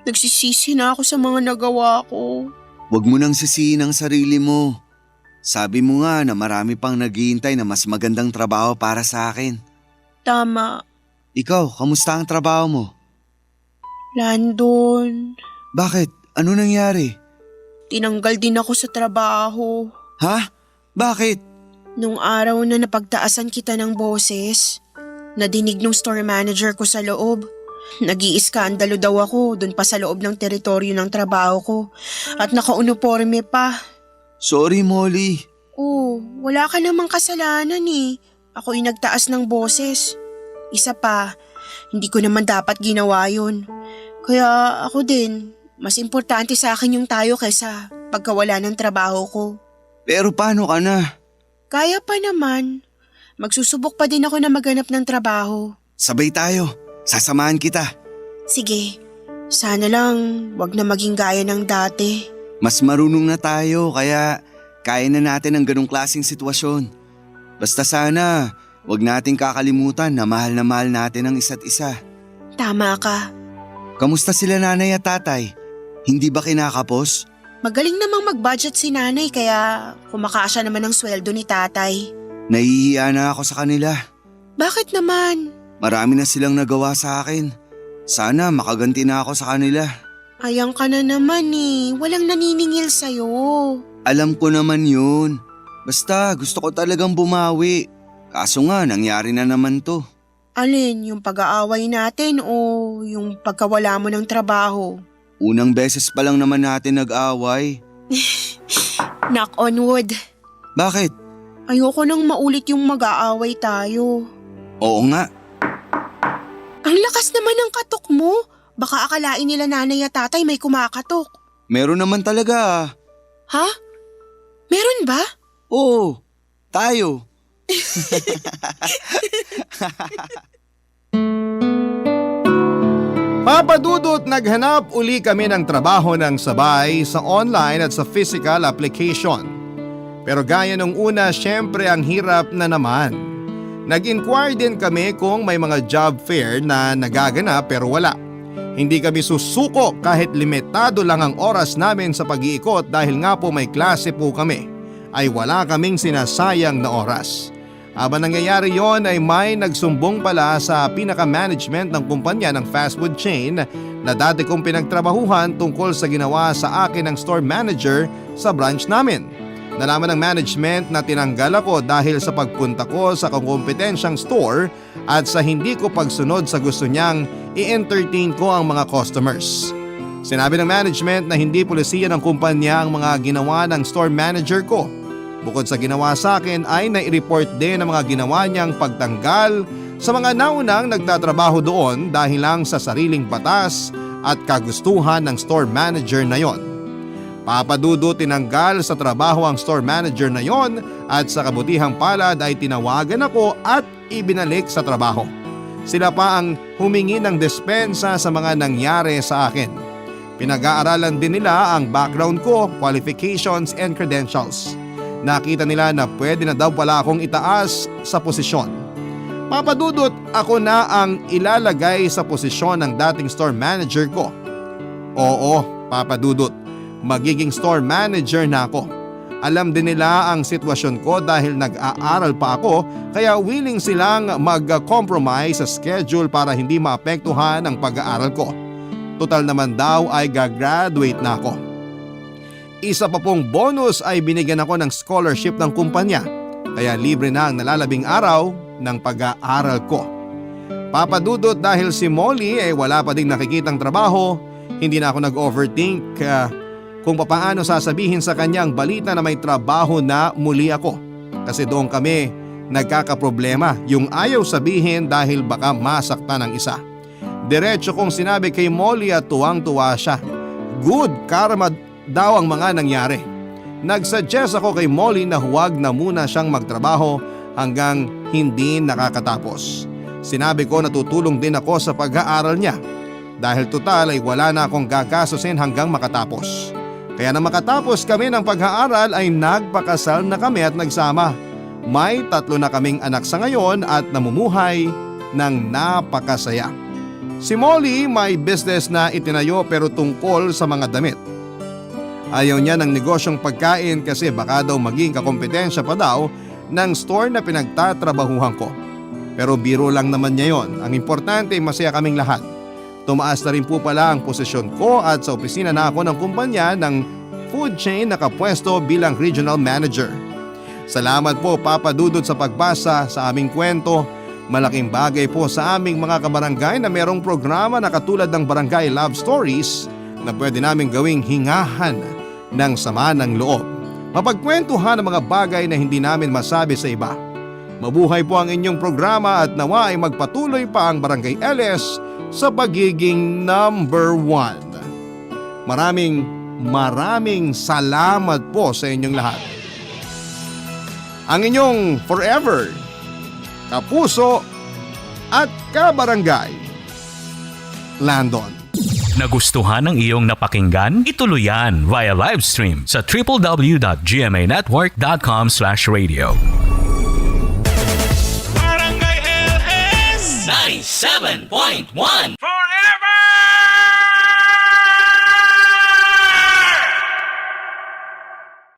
Nagsisisi na ako sa mga nagawa ko. Huwag mo nang sisihin ang sarili mo. Sabi mo nga na marami pang naghihintay na mas magandang trabaho para sa akin. Tama, Ikaw, kamusta ang trabaho mo? Landon. Bakit? Ano nangyari? Tinanggal din ako sa trabaho. Ha? Bakit? Nung araw na napagtaasan kita ng boses, nadinig nung store manager ko sa loob. Nag-iiskandalo daw ako dun pa sa loob ng teritoryo ng trabaho ko at nakauniforme pa. Sorry, Molly. Oh, wala ka namang kasalanan eh. Ako'y nagtaas ng boses. Isa pa, hindi ko naman dapat ginawa yun. Kaya ako din, mas importante sa akin yung tayo kaysa pagkawala ng trabaho ko. Pero paano ka na? Kaya pa naman. Magsusubok pa din ako na maghanap ng trabaho. Sabay tayo. Sasamahan kita. Sige, sana lang wag na maging gaya ng dati. Mas marunong na tayo kaya kaya na natin ang ganong klaseng sitwasyon. Basta sana, wag nating kakalimutan na mahal natin ang isa't isa. Tama ka. Kamusta sila nanay at tatay? Hindi ba kinakapos? Magaling namang mag-budget si nanay kaya kumakasya naman ang sweldo ni tatay. Nahihiya na ako sa kanila. Bakit naman? Marami na silang nagawa sa akin. Sana makaganti na ako sa kanila. Ayang ka na naman eh. Walang naniningil sa'yo. Alam ko naman yun. Basta gusto ko talagang bumawi. Kaso nga nangyari na naman to. Alin, yung pag-aaway natin o yung pagkawala mo ng trabaho? Unang beses pa lang naman natin nag-away. Knock on wood. Bakit? Ayoko nang maulit yung mag-aaway tayo. Oo nga. Ang lakas naman ng katok mo. Baka akalain nila nanay at tatay may kumakatok. Meron naman talaga. Ha? Meron ba? Oo, tayo. Papadudot naghanap uli kami ng trabaho ng sabay sa online at sa physical application. Pero gaya nung una, syempre ang hirap na naman. Nag-inquire din kami kung may mga job fair na nagaganap pero wala. Hindi kami susuko kahit limitado lang ang oras namin sa pag-iikot dahil nga po may klase po kami, ay wala kaming sinasayang na oras. Habang nangyayari yon ay may nagsumbong pala sa pinaka-management ng kumpanya ng fast food chain na dati kong pinagtrabahuhan tungkol sa ginawa sa akin ng store manager sa branch namin. Nalaman ng management na tinanggal ako dahil sa pagpunta ko sa kongkompetensyang store at sa hindi ko pagsunod sa gusto niyang i-entertain ko ang mga customers. Sinabi ng management na hindi pulisiya ng kumpanya ang mga ginawa ng store manager ko. Bukod sa ginawa sa akin ay nai-report din ang mga ginawa niyang pagtanggal sa mga naunang nagtatrabaho doon dahil lang sa sariling batas at kagustuhan ng store manager na yon. Papadudo tinanggal sa trabaho ang store manager na yon at sa kabutihang palad ay tinawagan ako at ibinalik sa trabaho. Sila pa ang humingi ng dispensa sa mga nangyari sa akin. Pinag-aaralan din nila ang background ko, qualifications and credentials. Nakita nila na pwede na daw pala akong itaas sa posisyon. Papadudot ako na ang ilalagay sa posisyon ng dating store manager ko. Oo, papadudot. Magiging store manager na ako. Alam din nila ang sitwasyon ko dahil nag-aaral pa ako kaya willing silang mag-compromise sa schedule para hindi maapektuhan ang pag-aaral ko. Total naman daw ay gagraduate na ako. Isa pa pong bonus ay binigyan ako ng scholarship ng kumpanya kaya libre na ang nalalabing araw ng pag-aaral ko. Papadudot dahil si Molly ay wala pa ding nakikitang trabaho, hindi na ako nag-overthink kung papaano sasabihin sa kanyang balita na may trabaho na muli ako. Kasi doon kami nagkakaproblema, yung ayaw sabihin dahil baka masaktan ng isa. Diretso kong sinabi kay Molly at tuwang-tuwa siya. Good karma daw ang mga nangyari. Nagsuggest ako kay Molly na huwag na muna siyang magtrabaho hanggang hindi nakakatapos. Sinabi ko na tutulong din ako sa pag-aaral niya dahil total ay wala na akong gagastusin hanggang makatapos. Kaya na makatapos kami ng pag-aaral ay nagpakasal na kami at nagsama. May 3 na kaming anak sa ngayon at namumuhay ng napakasaya. Si Molly may business na itinayo pero tungkol sa mga damit. Ayaw niya ng negosyong pagkain kasi baka daw maging kakompetensya pa daw ng store na pinagtatrabahuhan ko. Pero biro lang naman niya yon. Ang importante masaya kaming lahat. Tumaas na rin po pala ang posisyon ko at sa opisina na ako ng kumpanya ng food chain nakapwesto bilang regional manager. Salamat po Papa Dudut sa pagbasa sa aming kwento. Malaking bagay po sa aming mga kabarangay na merong programa na katulad ng Barangay Love Stories na pwede namin gawing hingahan ng sama ng loob. Mapagkwentuhan ang mga bagay na hindi namin masabi sa iba. Mabuhay po ang inyong programa at nawa ay magpatuloy pa ang Barangay LS sa pagiging number 1. Maraming salamat po sa inyong lahat. Ang inyong forever, kapuso at kabarangay, Landon. Nagustuhan ng iyong napakinggan? Ituloy yan via live stream sa www.gmanetwork.com/radio. Barangay LS 97.1 Forever